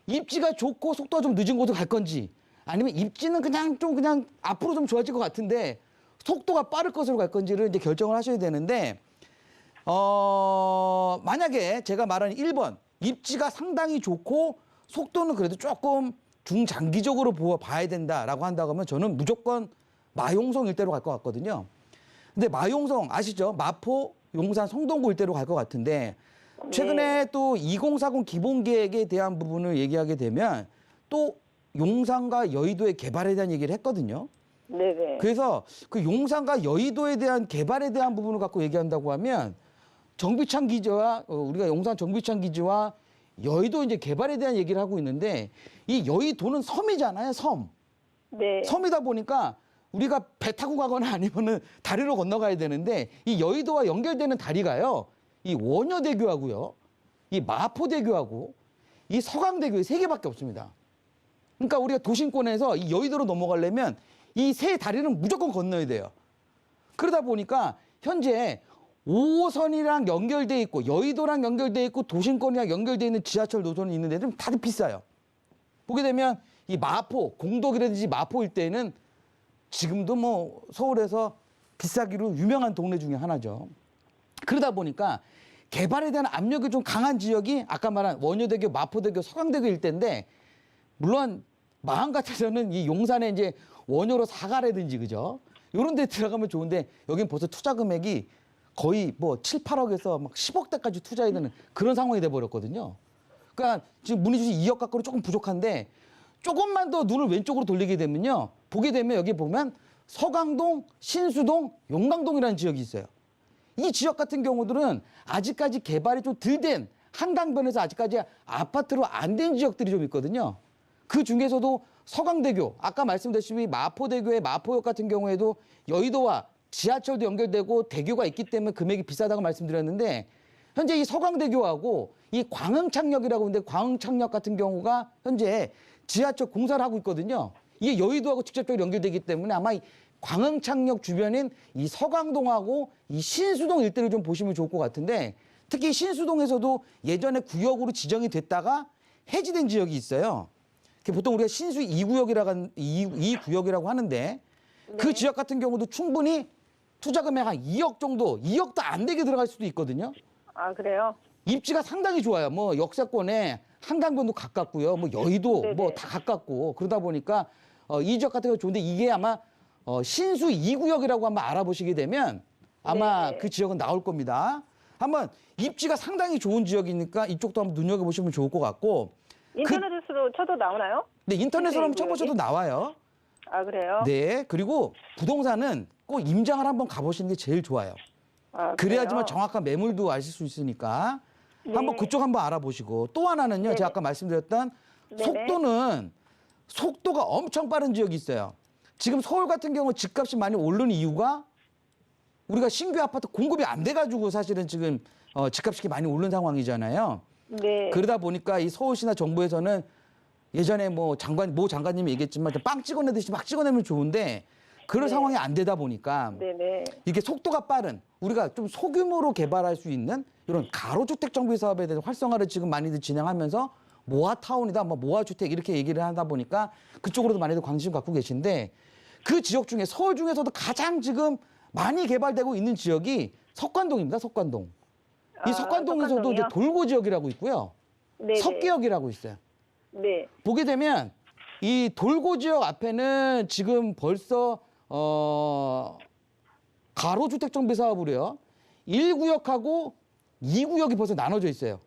입지가 좋고 속도가 좀 늦은 곳으로 갈 건지 아니면 입지는 그냥 앞으로 좀 좋아질 것 같은데 속도가 빠를 것으로 갈 건지를 이제 결정을 하셔야 되는데 만약에 제가 말하는 1번 입지가 상당히 좋고 속도는 그래도 조금 중장기적으로 봐야 된다라고 한다고 하면 저는 무조건 마용성 일대로 갈 것 같거든요. 근데 마용성 아시죠? 마포, 용산, 성동구 일대로 갈 것 같은데 최근에 또 2040 기본계획에 대한 부분을 얘기하게 되면 또 용산과 여의도의 개발에 대한 얘기를 했거든요. 네네. 그래서 그 용산과 여의도에 대한 개발에 대한 부분을 갖고 얘기한다고 하면 정비창 기지와 우리가 용산 정비창 기지와 여의도 이제 개발에 대한 얘기를 하고 있는데 이 여의도는 섬이잖아요, 섬. 네. 섬이다 보니까 우리가 배 타고 가거나 아니면은 다리로 건너가야 되는데 이 여의도와 연결되는 다리가요. 이 원효대교하고요. 이 마포대교하고 이 서강대교 세 개밖에 없습니다. 그러니까 우리가 도심권에서 이 여의도로 넘어가려면 이 세 다리는 무조건 건너야 돼요. 그러다 보니까 현재 5호선이랑 연결돼 있고 여의도랑 연결돼 있고 도심권이랑 연결돼 있는 지하철 노선이 있는 데는 다들 비싸요. 보게 되면 이 마포, 공덕이라든지 마포 일대에는 지금도 뭐 서울에서 비싸기로 유명한 동네 중에 하나죠. 그러다 보니까 개발에 대한 압력이 좀 강한 지역이 아까 말한 원효대교, 마포대교, 서강대교 일대인데 물론 마음 같아서는 이 용산에 이제 원효로 사가라든지 그죠? 이런 데 들어가면 좋은데 여긴 벌써 투자 금액이 거의 뭐 7, 8억에서 막 10억대까지 투자해야 되는 그런 상황이 돼 버렸거든요. 그러니까 지금 문의 주신 2억 가까이 조금 부족한데 조금만 더 눈을 왼쪽으로 돌리게 되면요. 보게 되면 여기 보면 서강동, 신수동, 용강동이라는 지역이 있어요. 이 지역 같은 경우들은 아직까지 개발이 좀 덜 된 한강변에서 아직까지 아파트로 안 된 지역들이 좀 있거든요. 그 중에서도 서강대교, 아까 말씀드렸다시피 마포대교의 마포역 같은 경우에도 여의도와 지하철도 연결되고 대교가 있기 때문에 금액이 비싸다고 말씀드렸는데 현재 이 서강대교하고 이 광흥창역이라고 하는데 광흥창역 같은 경우가 현재 지하철 공사를 하고 있거든요. 이게 여의도하고 직접적으로 연결되기 때문에 아마 이 광흥창역 주변인 이 서강동하고 이 신수동 일대를 좀 보시면 좋을 것 같은데 특히 신수동에서도 예전에 구역으로 지정이 됐다가 해지된 지역이 있어요. 보통 우리가 신수 2구역이라고 하는데 그 지역 같은 경우도 충분히 투자 금액 한 2억 정도, 2억도 안 되게 들어갈 수도 있거든요. 아, 그래요? 입지가 상당히 좋아요. 뭐 역세권에 한강변도 가깝고요. 뭐 여의도 네네. 뭐 다 가깝고 그러다 보니까 이 지역 같은 경우 좋은데 이게 아마 신수 2구역이라고 한번 알아보시게 되면 아마 네. 그 지역은 나올 겁니다. 한번 입지가 상당히 좋은 지역이니까 이쪽도 한번 눈여겨보시면 좋을 것 같고 인터넷으로 쳐도 나오나요? 네, 인터넷으로 한번 신수 2구역이? 쳐보셔도 나와요. 아, 그래요? 네, 그리고 부동산은 꼭 임장을 한번 가보시는 게 제일 좋아요. 아, 그래야지만 그래요? 정확한 매물도 아실 수 있으니까 네. 한번 그쪽 한번 알아보시고 또 하나는요. 네네. 제가 아까 말씀드렸던 네네. 속도가 엄청 빠른 지역이 있어요. 지금 서울 같은 경우 집값이 많이 오르는 이유가 우리가 신규 아파트 공급이 안 돼가지고 사실은 지금 집값이 많이 오른 상황이잖아요. 네. 그러다 보니까 이 서울시나 정부에서는 예전에 모 장관님이 얘기했지만 빵 찍어내듯이 막 찍어내면 좋은데 그런 네. 상황이 안 되다 보니까 네네. 이게 속도가 빠른 우리가 좀 소규모로 개발할 수 있는 이런 가로주택 정비 사업에 대해서 활성화를 지금 많이들 진행하면서 모아타운이다, 뭐 모아주택 이렇게 얘기를 하다 보니까 그쪽으로도 많이들 관심 갖고 계신데 그 지역 중에 서울 중에서도 가장 지금 많이 개발되고 있는 지역이 석관동입니다. 석관동. 이 아, 석관동에서도 이제 석관동이요? 돌고 지역이라고 있고요. 네네. 석기역이라고 있어요. 네. 보게 되면 이 돌고 지역 앞에는 지금 벌써 가로주택 정비 사업으로요. 1구역하고 2구역이 벌써 나눠져 있어요.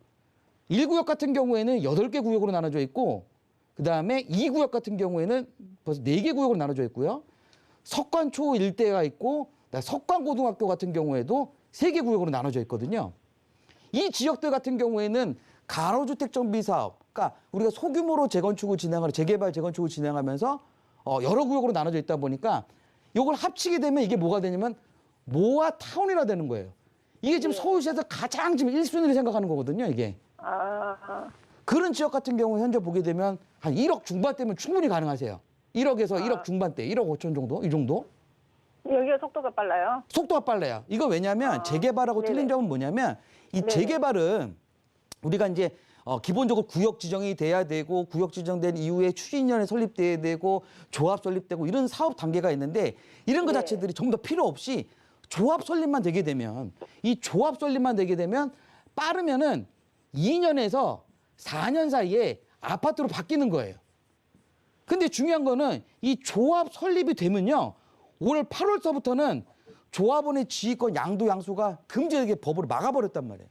1구역 같은 경우에는 8개 구역으로 나눠져 있고 그다음에 2구역 같은 경우에는 벌써 4개 구역으로 나눠져 있고요. 석관초 일대가 있고 석관고등학교 같은 경우에도 3개 구역으로 나눠져 있거든요. 이 지역들 같은 경우에는 가로주택 정비 사업, 그러니까 우리가 소규모로 재개발 재건축을 진행하면서 여러 구역으로 나눠져 있다 보니까 이걸 합치게 되면 이게 뭐가 되냐면 모아타운이라 되는 거예요. 이게 지금 서울시에서 가장 지금 1순위를 생각하는 거거든요, 이게. 아, 그런 지역 같은 경우 현재 보게 되면 한 1억 중반대면 충분히 가능하세요. 1억에서 1억 중반대, 1억 5천 정도, 이 정도. 여기가 속도가 빨라요? 속도가 빨라요. 이거 왜냐면 재개발하고 네네. 틀린 점은 뭐냐면 이 네네. 재개발은 우리가 이제 기본적으로 구역 지정이 돼야 되고 구역 지정된 이후에 추진위원회 설립돼야 되고 조합 설립되고 이런 사업 단계가 있는데 이런 거 네. 자체들이 전부 다 필요 없이 조합 설립만 되게 되면 빠르면은 2년에서 4년 사이에 아파트로 바뀌는 거예요. 근데 중요한 거는 이 조합 설립이 되면요. 올 8월서부터는 조합원의 지휘권 양도 양수가 금지되게 법으로 막아버렸단 말이에요.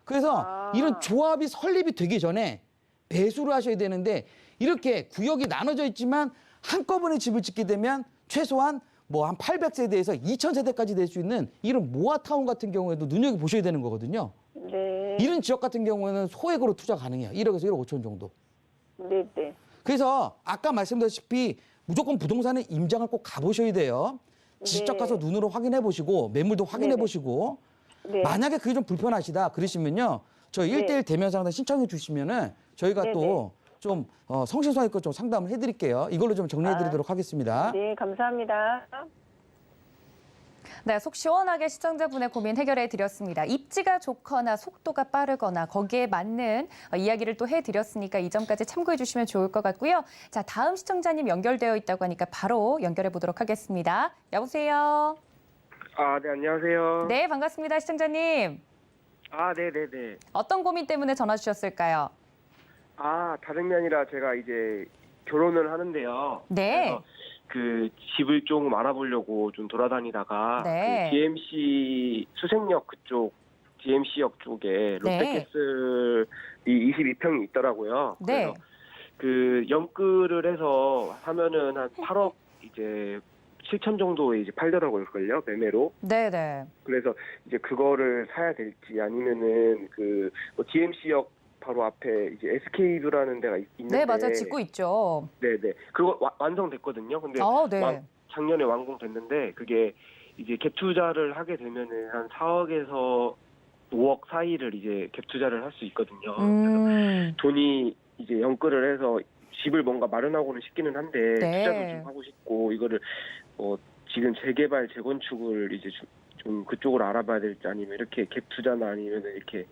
그래서 이런 조합이 설립이 되기 전에 배수를 하셔야 되는데 이렇게 구역이 나눠져 있지만 한꺼번에 집을 짓게 되면 최소한 뭐 한 800세대에서 2000세대까지 될 수 있는 이런 모아타운 같은 경우에도 눈여겨보셔야 되는 거거든요. 네. 이런 지역 같은 경우에는 소액으로 투자 가능해요. 1억에서 1억 5천 정도. 네네. 그래서 아까 말씀드렸다시피 무조건 부동산에 임장을 꼭 가보셔야 돼요. 직접 네. 가서 눈으로 확인해 보시고 매물도 확인해 보시고 네. 만약에 그게 좀 불편하시다 그러시면요. 저희 네. 1대1 대면 상담 신청해 주시면은 저희가 네네. 또 좀 성심성의껏 좀 상담을 해드릴게요. 이걸로 좀 정리해 드리도록 하겠습니다. 네, 감사합니다. 네, 속 시원하게 시청자분의 고민 해결해 드렸습니다. 입지가 좋거나 속도가 빠르거나 거기에 맞는 이야기를 또 해드렸으니까 이 점까지 참고해 주시면 좋을 것 같고요. 자, 다음 시청자님 연결되어 있다고 하니까 바로 연결해 보도록 하겠습니다. 여보세요. 네, 안녕하세요. 네, 반갑습니다. 시청자님. 네네네. 어떤 고민 때문에 전화 주셨을까요? 다른 게 아니라 제가 이제 결혼을 하는데요. 네. 그래서 그 집을 좀 알아보려고 좀 돌아다니다가 네. 그 DMC 수색역 그쪽 DMC역 쪽에 롯데캐슬이 22평이 있더라고요. 네. 그래서 그 연끌을 해서 하면은 한 8억 이제 7천 정도에 이제 팔더라고요, 그걸요, 매매로. 네네. 그래서 이제 그거를 사야 될지 아니면은 그 DMC역 바로 앞에 이제 SK뷰라는 데가 있는데. 네, 맞아요. 짓고 있죠. 네네. 그거 완성됐거든요. 근데 네. 작년에 완공됐는데 그게 이제 갭 투자를 하게 되면은 한 4억에서 5억 사이를 이제 갭 투자를 할 수 있거든요. 그래서 돈이 이제 연끌을 해서 집을 뭔가 마련하고는 싶기는 한데 네. 투자도 좀 하고 싶고 이거를 지금 재개발 재건축을 이제 좀 그쪽으로 알아봐야 될지 아니면 이렇게 갭 투자나 아니면 이렇게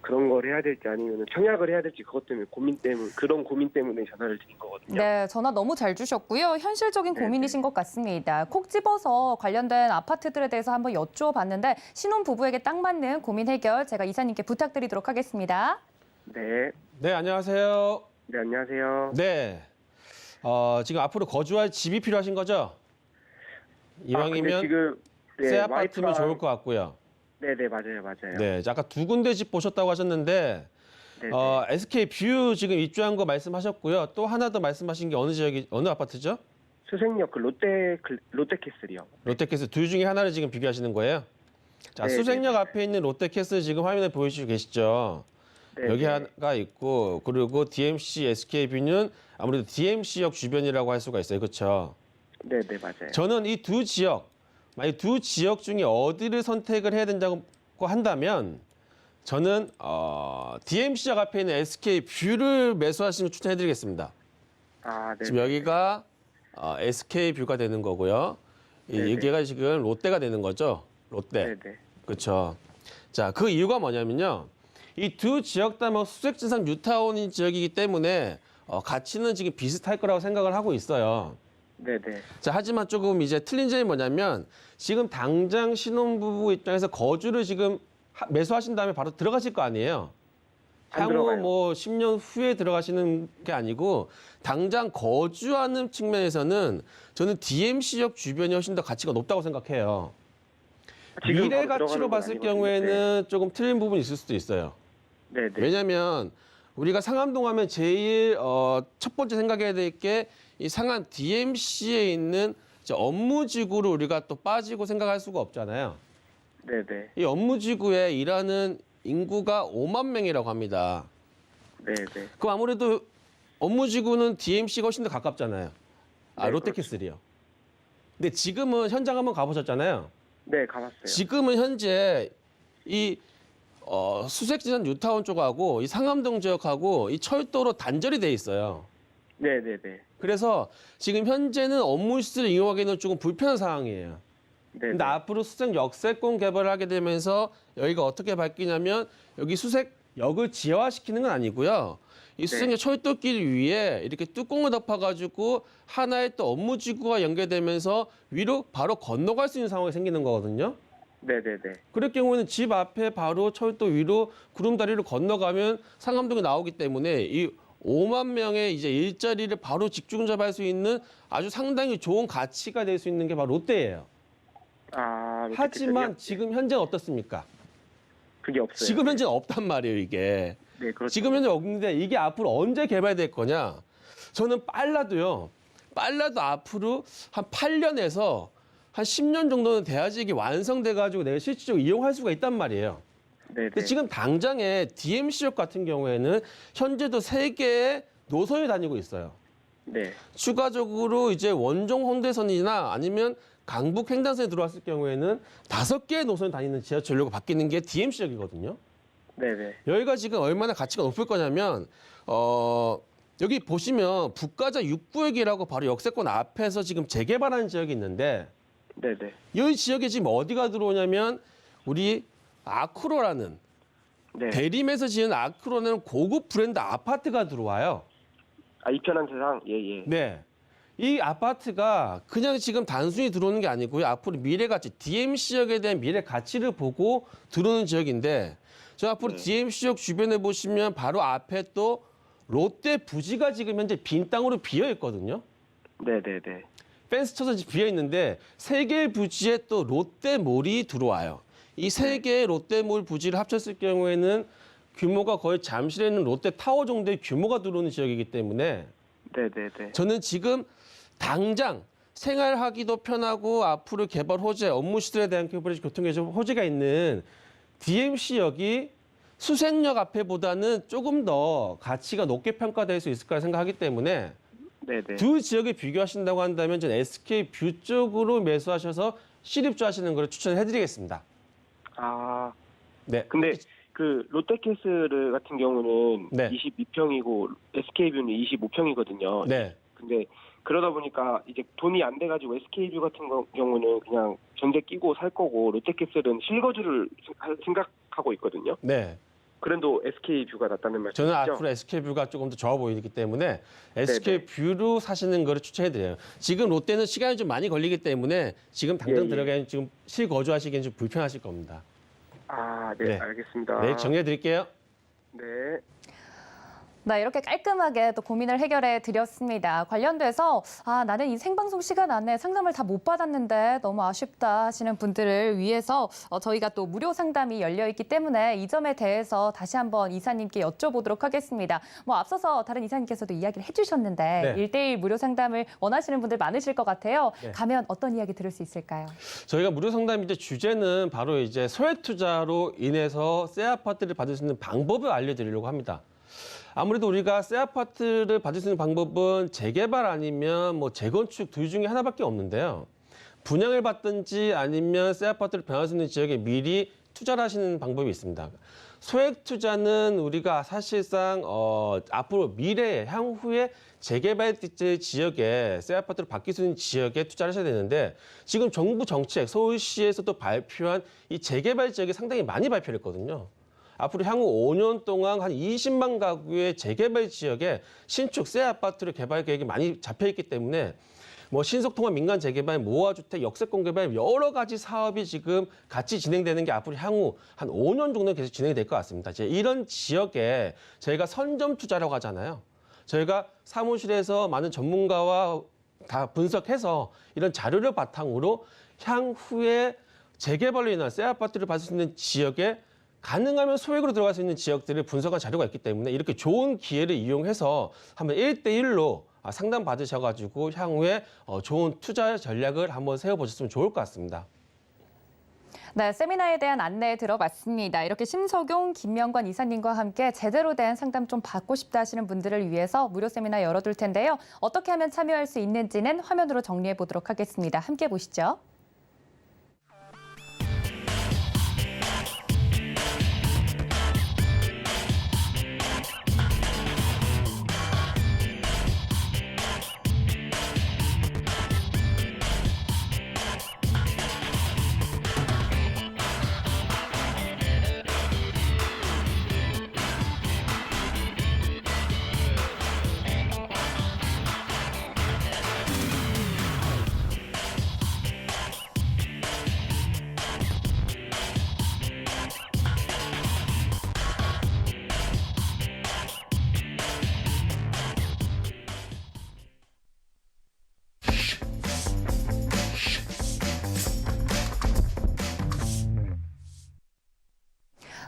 그런 걸 해야 될지 아니면 청약을 해야 될지 그것 때문에 그런 고민 때문에 전화를 드린 거거든요. 네, 전화 너무 잘 주셨고요. 현실적인 네네. 고민이신 것 같습니다. 콕 집어서 관련된 아파트들에 대해서 한번 여쭈어봤는데 신혼 부부에게 딱 맞는 고민 해결 제가 이사님께 부탁드리도록 하겠습니다. 네. 네, 안녕하세요. 네, 안녕하세요. 네. 지금 앞으로 거주할 집이 필요하신 거죠? 근데 이왕이면 지금 새 아파트면 와이프랑- 좋을 것 같고요. 네네, 맞아요. 네, 아까 2군데 집 보셨다고 하셨는데 네네. SK뷰 지금 입주한 거 말씀하셨고요. 또 하나 더 말씀하신 게 어느 아파트죠? 수색역 롯데캐슬이요. 롯데캐슬 둘 중에 하나를 지금 비교하시는 거예요? 자, 네, 수색역 네. 앞에 있는 롯데캐슬 지금 화면에 보여주시고 계시죠? 네, 여기 네. 하나가 있고 그리고 DMC, SK뷰는 아무래도 DMC역 주변이라고 할 수가 있어요. 그렇죠? 네네, 맞아요. 저는 이 두 지역, 만약 두 지역 중에 어디를 선택을 해야 된다고 한다면 저는 DMC역 앞에 있는 SK뷰를 매수하시는 걸 추천해드리겠습니다. 네. 지금 여기가 SK뷰가 되는 거고요. 네네. 여기가 지금 롯데가 되는 거죠. 롯데. 네네. 그렇죠. 자, 그 이유가 뭐냐면요. 이 두 지역 다 뭐 수색지상 뉴타운인 지역이기 때문에 가치는 지금 비슷할 거라고 생각을 하고 있어요. 네네. 자, 하지만 조금 이제 틀린 점이 뭐냐면 지금 당장 신혼부부 입장에서 거주를 지금 매수하신 다음에 바로 들어가실 거 아니에요. 안 향후 들어가요. 뭐 10년 후에 들어가시는 게 아니고 당장 거주하는 측면에서는 저는 DMC역 주변이 훨씬 더 가치가 높다고 생각해요. 지금 미래 바로 가치로 들어가는 건 봤을 아니거든요. 경우에는 조금 틀린 부분이 있을 수도 있어요. 네네. 왜냐하면 우리가 상암동 하면 제일 첫 번째 생각해야 될 게 이 상암 DMC에 있는 이제 업무지구를 우리가 또 빠지고 생각할 수가 없잖아요. 네네. 이 업무지구에 일하는 인구가 5만 명이라고 합니다. 네네. 그럼 아무래도 업무지구는 DMC가 훨씬 더 가깝잖아요. 네, 롯데캐슬이요. 근데 지금은 현장 한번 가보셨잖아요. 네, 가봤어요. 지금은 현재 이 수색지산 뉴타운 쪽하고 이 상암동 지역하고 이 철도로 단절이 돼 있어요. 네네네. 그래서 지금 현재는 업무 시설을 이용하기는 조금 불편한 상황이에요. 네네. 근데 앞으로 수색 역세권 개발을 하게 되면서 여기가 어떻게 바뀌냐면 여기 수색역을 지하화시키는 건 아니고요. 이 수색역 철도길 위에 이렇게 뚜껑을 덮어가지고 하나의 또 업무지구가 연결되면서 위로 바로 건너갈 수 있는 상황이 생기는 거거든요. 네네네. 그럴 경우에는 집 앞에 바로 철도 위로 구름다리를 건너가면 상암동이 나오기 때문에 이 5만 명의 이제 일자리를 바로 직중잡할 수 있는 아주 상당히 좋은 가치가 될 수 있는 게 바로 롯데예요. 하지만 지금 현재는 어떻습니까? 그게 없어요. 지금 현재는 없단 말이에요, 이게. 네, 그렇죠. 지금 현재 없는데 이게 앞으로 언제 개발될 거냐? 저는 빨라도 앞으로 한 8년에서 한 10년 정도는 돼야지 이게 완성돼가지고 내가 실질적으로 이용할 수가 있단 말이에요. 네네. 근데 지금 당장에 DMC역 같은 경우에는 현재도 3개의 노선이 다니고 있어요. 네. 추가적으로 이제 원종 홍대선이나 아니면 강북 횡단선에 들어왔을 경우에는 5개의 노선이 다니는 지하철로가 바뀌는 게 DMC역이거든요. 네네. 여기가 지금 얼마나 가치가 높을 거냐면 여기 보시면 북가자 6구역이라고 바로 역세권 앞에서 지금 재개발하는 지역이 있는데 네네. 이 지역에 지금 어디가 들어오냐면 우리 아크로라는 네. 대림에서 지은 아크로는 고급 브랜드 아파트가 들어와요. 이 편한 세상. 예예. 네. 이 아파트가 그냥 지금 단순히 들어오는 게 아니고요. 앞으로 미래 가치, DMC역에 대한 미래 가치를 보고 들어오는 지역인데 저 앞으로 DMC역 주변에 보시면 바로 앞에 또 롯데 부지가 지금 현재 빈 땅으로 비어 있거든요. 네네네. 펜스 쳐서 비어 있는데 세 개의 부지에 또 롯데몰이 들어와요. 이 세 개의 롯데몰 부지를 합쳤을 경우에는 규모가 거의 잠실에 있는 롯데타워 정도의 규모가 들어오는 지역이기 때문에 네네네. 저는 지금 당장 생활하기도 편하고 앞으로 개발 호재, 업무 시설에 대한 교통개선 호재가 있는 DMC역이 수색역 앞에보다는 조금 더 가치가 높게 평가될 수 있을 거라 생각하기 때문에 네네. 두 지역을 비교하신다고 한다면 저는 SK뷰 쪽으로 매수하셔서 실입주하시는 걸 추천해드리겠습니다. 아, 네. 근데 그 롯데캐슬 같은 경우는 네. 22평이고 SK뷰는 25평이거든요. 네. 근데 그러다 보니까 이제 돈이 안 돼가지고 SK뷰 같은 경우는 그냥 전세 끼고 살 거고 롯데캐슬은 실거주를 생각하고 있거든요. 네. 그래도 SK뷰가 낫다는 말씀이시죠? 저는 앞으로 SK뷰가 조금 더 좋아 보이기 때문에 SK뷰로 사시는 거를 추천해드려요. 지금 롯데는 시간이 좀 많이 걸리기 때문에 지금 당장 예, 예. 들어가면 지금 실거주하시기엔 좀 불편하실 겁니다. 아, 네, 네. 알겠습니다. 네, 정리해드릴게요. 네. 네, 이렇게 깔끔하게 또 고민을 해결해 드렸습니다. 관련돼서 나는 이 생방송 시간 안에 상담을 다 못 받았는데 너무 아쉽다 하시는 분들을 위해서 저희가 또 무료 상담이 열려 있기 때문에 이 점에 대해서 다시 한번 이사님께 여쭤보도록 하겠습니다. 앞서서 다른 이사님께서도 이야기를 해주셨는데 네. 1대1 무료 상담을 원하시는 분들 많으실 것 같아요. 네. 가면 어떤 이야기 들을 수 있을까요? 저희가 무료 상담 이제 주제는 바로 이제 소액 투자로 인해서 새 아파트를 받을 수 있는 방법을 알려드리려고 합니다. 아무래도 우리가 새 아파트를 받을 수 있는 방법은 재개발 아니면 뭐 재건축 둘 중에 하나밖에 없는데요. 분양을 받든지 아니면 새 아파트를 변할 수 있는 지역에 미리 투자를 하시는 방법이 있습니다. 소액 투자는 우리가 사실상 앞으로 미래에 향후에 재개발 지역에 새 아파트로 바뀔 수 있는 지역에 투자를 하셔야 되는데 지금 정부 정책 서울시에서도 발표한 이 재개발 지역이 상당히 많이 발표를 했거든요. 앞으로 향후 5년 동안 한 20만 가구의 재개발 지역에 신축 새 아파트를 개발 계획이 많이 잡혀 있기 때문에 뭐 신속통합 민간 재개발, 모아주택, 역세권 개발 여러 가지 사업이 지금 같이 진행되는 게 앞으로 향후 한 5년 정도 계속 진행이 될 것 같습니다. 이제 이런 지역에 저희가 선점 투자라고 하잖아요. 저희가 사무실에서 많은 전문가와 다 분석해서 이런 자료를 바탕으로 향후에 재개발로 인한 새 아파트를 받을 수 있는 지역에 가능하면 소액으로 들어갈 수 있는 지역들을 분석한 자료가 있기 때문에 이렇게 좋은 기회를 이용해서 한번 1대1로 상담 받으셔가지고 향후에 좋은 투자 전략을 한번 세워보셨으면 좋을 것 같습니다. 네, 세미나에 대한 안내 들어봤습니다. 이렇게 심석용, 김명관 이사님과 함께 제대로 된 상담 좀 받고 싶다 하시는 분들을 위해서 무료 세미나 열어둘 텐데요. 어떻게 하면 참여할 수 있는지는 화면으로 정리해 보도록 하겠습니다. 함께 보시죠.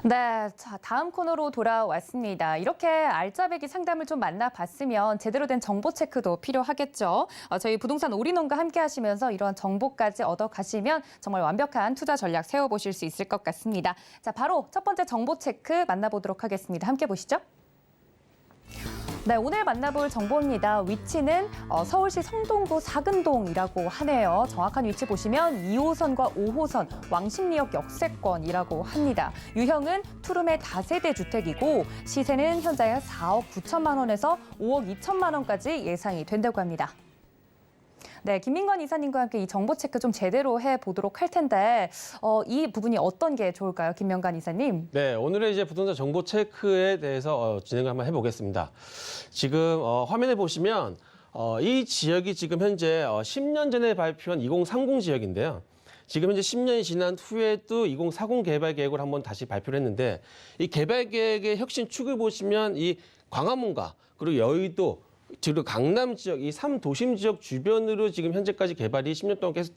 네, 자, 다음 코너로 돌아왔습니다. 이렇게 알짜배기 상담을 좀 만나봤으면 제대로 된 정보 체크도 필요하겠죠. 저희 부동산 올인원과 함께 하시면서 이러한 정보까지 얻어가시면 정말 완벽한 투자 전략 세워보실 수 있을 것 같습니다. 자, 바로 첫 번째 정보 체크 만나보도록 하겠습니다. 함께 보시죠. 네, 오늘 만나볼 정보입니다. 위치는 서울시 성동구 사근동이라고 하네요. 정확한 위치 보시면 2호선과 5호선 왕십리역 역세권이라고 합니다. 유형은 투룸의 다세대 주택이고 시세는 현재 4억 9천만 원에서 5억 2천만 원까지 예상이 된다고 합니다. 네, 김민관 이사님과 함께 이 정보 체크 좀 제대로 해보도록 할 텐데 이 부분이 어떤 게 좋을까요, 김명관 이사님? 네, 오늘의 이제 부동산 정보 체크에 대해서 진행을 한번 해보겠습니다. 지금 화면에 보시면 이 지역이 지금 현재 10년 전에 발표한 2030 지역인데요. 지금 현재 10년이 지난 후에도 2040 개발 계획을 한번 다시 발표를 했는데 이 개발 계획의 혁신 축을 보시면 이 광화문과 그리고 여의도 그리고 강남 지역, 이 3도심 지역 주변으로 지금 현재까지 개발이 10년 동안 계속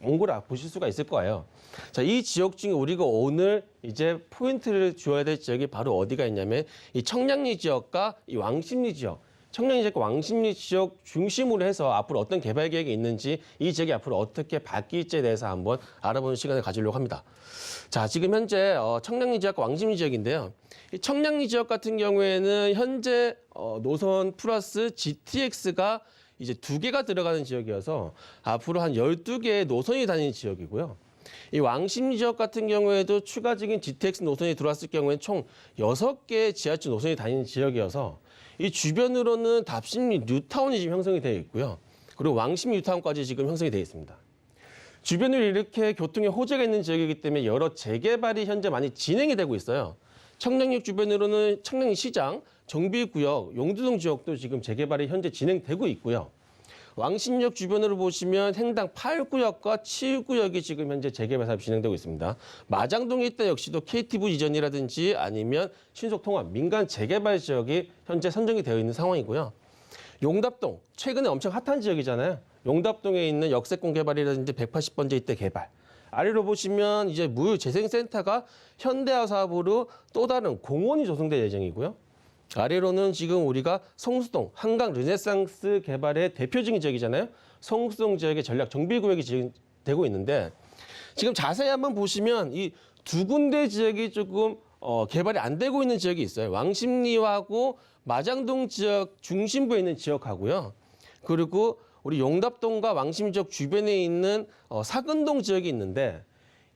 온 걸 보실 수가 있을 거예요. 자, 이 지역 중에 우리가 오늘 이제 포인트를 줘야 될 지역이 바로 어디가 있냐면 이 청량리 지역과 이 왕십리 지역. 청량리 지역과 왕십리 지역 중심으로 해서 앞으로 어떤 개발 계획이 있는지 이 지역이 앞으로 어떻게 바뀔지에 대해서 한번 알아보는 시간을 가지려고 합니다. 자, 지금 현재 청량리 지역과 왕십리 지역인데요. 이 청량리 지역 같은 경우에는 현재 노선 플러스 GTX가 이제 2개가 들어가는 지역이어서 앞으로 한 12개의 노선이 다니는 지역이고요. 이 왕십리 지역 같은 경우에도 추가적인 GTX 노선이 들어왔을 경우에는 총 6개의 지하철 노선이 다니는 지역이어서 이 주변으로는 답십리 뉴타운이 지금 형성이 되어 있고요. 그리고 왕십리 뉴타운까지 지금 형성이 되어 있습니다. 주변으로 이렇게 교통에 호재가 있는 지역이기 때문에 여러 재개발이 현재 많이 진행이 되고 있어요. 청량역 주변으로는 청량리 시장, 정비구역, 용두동 지역도 지금 재개발이 현재 진행되고 있고요. 왕십리역 주변으로 보시면 행당 8구역과 7구역이 지금 현재 재개발 사업이 진행되고 있습니다. 마장동 일대 역시도 KTV 이전이라든지 아니면 신속통합, 민간 재개발 지역이 현재 선정이 되어 있는 상황이고요. 용답동, 최근에 엄청 핫한 지역이잖아요. 용답동에 있는 역세권 개발이라든지 180번지 일대 개발. 아래로 보시면 이제 무휴재생센터가 현대화 사업으로 또 다른 공원이 조성될 예정이고요. 아래로는 지금 우리가 성수동 한강 르네상스 개발의 대표적인 지역이잖아요. 성수동 지역의 전략 정비구역이 지금 되고 있는데 지금 자세히 한번 보시면 이 2군데 지역이 조금 개발이 안 되고 있는 지역이 있어요. 왕십리하고 마장동 지역 중심부에 있는 지역하고요. 그리고 우리 용답동과 왕십리 지역 주변에 있는 사근동 지역이 있는데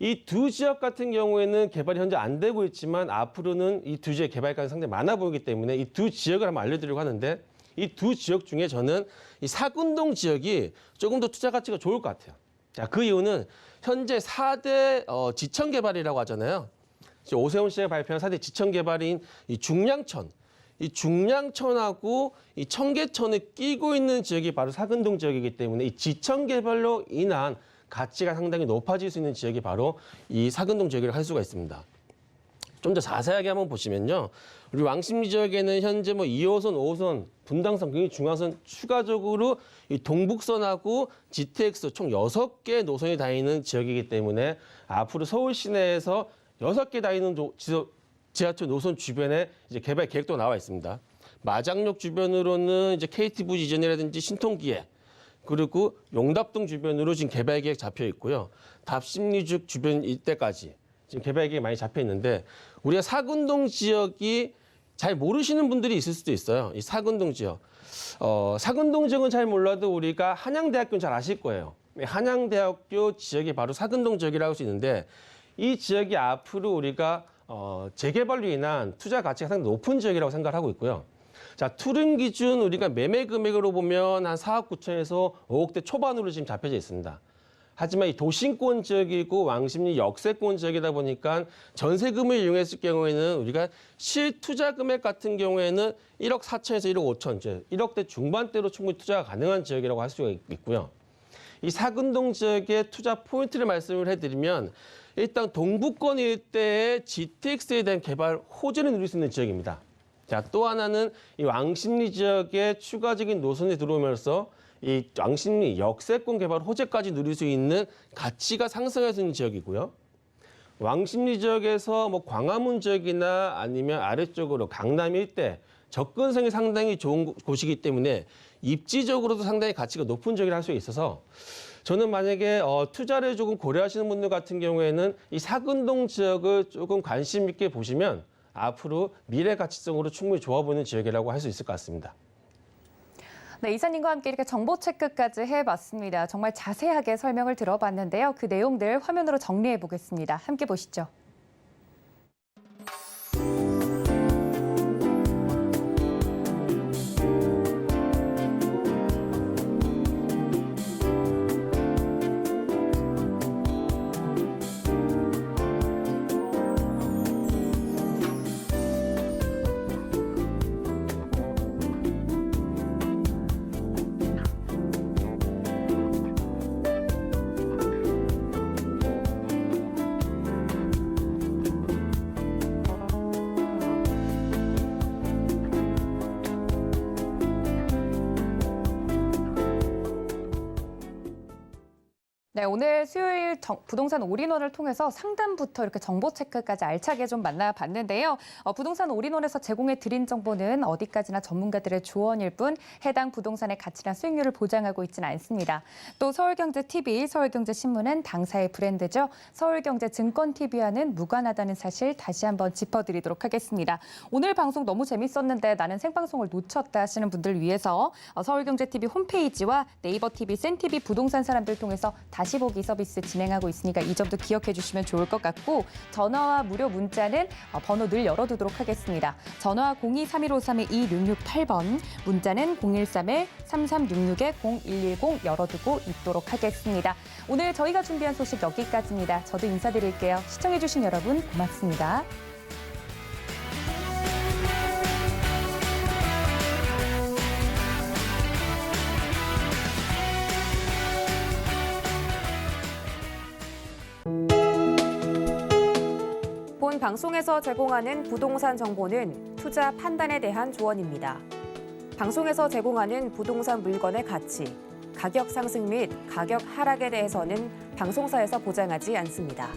이 두 지역 같은 경우에는 개발이 현재 안 되고 있지만 앞으로는 이 두 지역 개발 가능성이 상당히 많아 보이기 때문에 이 두 지역을 한번 알려드리려고 하는데 이 두 지역 중에 저는 이 사근동 지역이 조금 더 투자 가치가 좋을 것 같아요. 자, 그 이유는 현재 4대 지천 개발이라고 하잖아요. 오세훈 씨가 발표한 4대 지천 개발인 이 중량천. 이 중량천하고 이 청계천을 끼고 있는 지역이 바로 사근동 지역이기 때문에 이 지천 개발로 인한 가치가 상당히 높아질 수 있는 지역이 바로 이 사근동 지역이라고 할 수가 있습니다. 좀 더 자세하게 한번 보시면요. 우리 왕십리 지역에는 현재 2호선, 5호선, 분당선, 그리고 중앙선 추가적으로 이 동북선하고 GTX 총 6개의 노선이 다니는 지역이기 때문에 앞으로 서울 시내에서 6개 다니는 지하철 노선 주변에 이제 개발 계획도 나와 있습니다. 마장역 주변으로는 이제 KTV 이전이라든지 신통기획, 그리고 용답동 주변으로 지금 개발 계획 잡혀 있고요. 답십리죽 주변 일대까지 지금 개발 계획이 많이 잡혀 있는데 우리가 사근동 지역이 잘 모르시는 분들이 있을 수도 있어요. 이 사근동 지역. 사근동 지역은 잘 몰라도 우리가 한양대학교는 잘 아실 거예요. 한양대학교 지역이 바로 사근동 지역이라고 할 수 있는데 이 지역이 앞으로 우리가 재개발로 인한 투자 가치가 상당히 높은 지역이라고 생각을 하고 있고요. 자, 투룸 기준 우리가 매매 금액으로 보면 한 4억 9천에서 5억대 초반으로 지금 잡혀져 있습니다. 하지만 이 도심권 지역이고 왕십리 역세권 지역이다 보니까 전세금을 이용했을 경우에는 우리가 실투자 금액 같은 경우에는 1억 4천에서 1억 5천, 이제 1억대 중반대로 충분히 투자가 가능한 지역이라고 할 수가 있고요. 이 사근동 지역의 투자 포인트를 말씀을 해드리면 일단 동부권 일대의 GTX에 대한 개발 호재를 누릴 수 있는 지역입니다. 자, 또 하나는 이 왕십리 지역의 추가적인 노선이 들어오면서 이 왕십리 역세권 개발 호재까지 누릴 수 있는 가치가 상승할 수 있는 지역이고요. 왕십리 지역에서 광화문 지역이나 아니면 아래쪽으로 강남 일대 접근성이 상당히 좋은 곳이기 때문에 입지적으로도 상당히 가치가 높은 지역이라 할 수 있어서 저는 만약에 투자를 조금 고려하시는 분들 같은 경우에는 이 사근동 지역을 조금 관심 있게 보시면 앞으로 미래 가치성으로 충분히 좋아 보이는 지역이라고 할 수 있을 것 같습니다. 네, 이사님과 함께 이렇게 정보 체크까지 해봤습니다. 정말 자세하게 설명을 들어봤는데요. 그 내용들 화면으로 정리해 보겠습니다. 함께 보시죠. 네, 오늘 수요일 부동산 올인원을 통해서 상담부터 이렇게 정보 체크까지 알차게 좀 만나봤는데요. 부동산 올인원에서 제공해 드린 정보는 어디까지나 전문가들의 조언일 뿐 해당 부동산의 가치나 수익률을 보장하고 있지는 않습니다. 또 서울경제TV, 서울경제신문은 당사의 브랜드죠. 서울경제증권TV와는 무관하다는 사실 다시 한번 짚어드리도록 하겠습니다. 오늘 방송 너무 재밌었는데 나는 생방송을 놓쳤다 하시는 분들 위해서 서울경제TV 홈페이지와 네이버TV, 센TV 부동산 사람들 통해서 다시 보기 서비스 진행하고 있으니까 이 점도 기억해 주시면 좋을 것 같고 전화와 무료 문자는 번호 늘 열어두도록 하겠습니다. 전화 023153-2668번, 문자는 013-3366-0110 열어두고 있도록 하겠습니다. 오늘 저희가 준비한 소식 여기까지입니다. 저도 인사드릴게요. 시청해 주신 여러분 고맙습니다. 본 방송에서 제공하는 부동산 정보는 투자 판단에 대한 조언입니다. 방송에서 제공하는 부동산 물건의 가치, 가격 상승 및 가격 하락에 대해서는 방송사에서 보장하지 않습니다.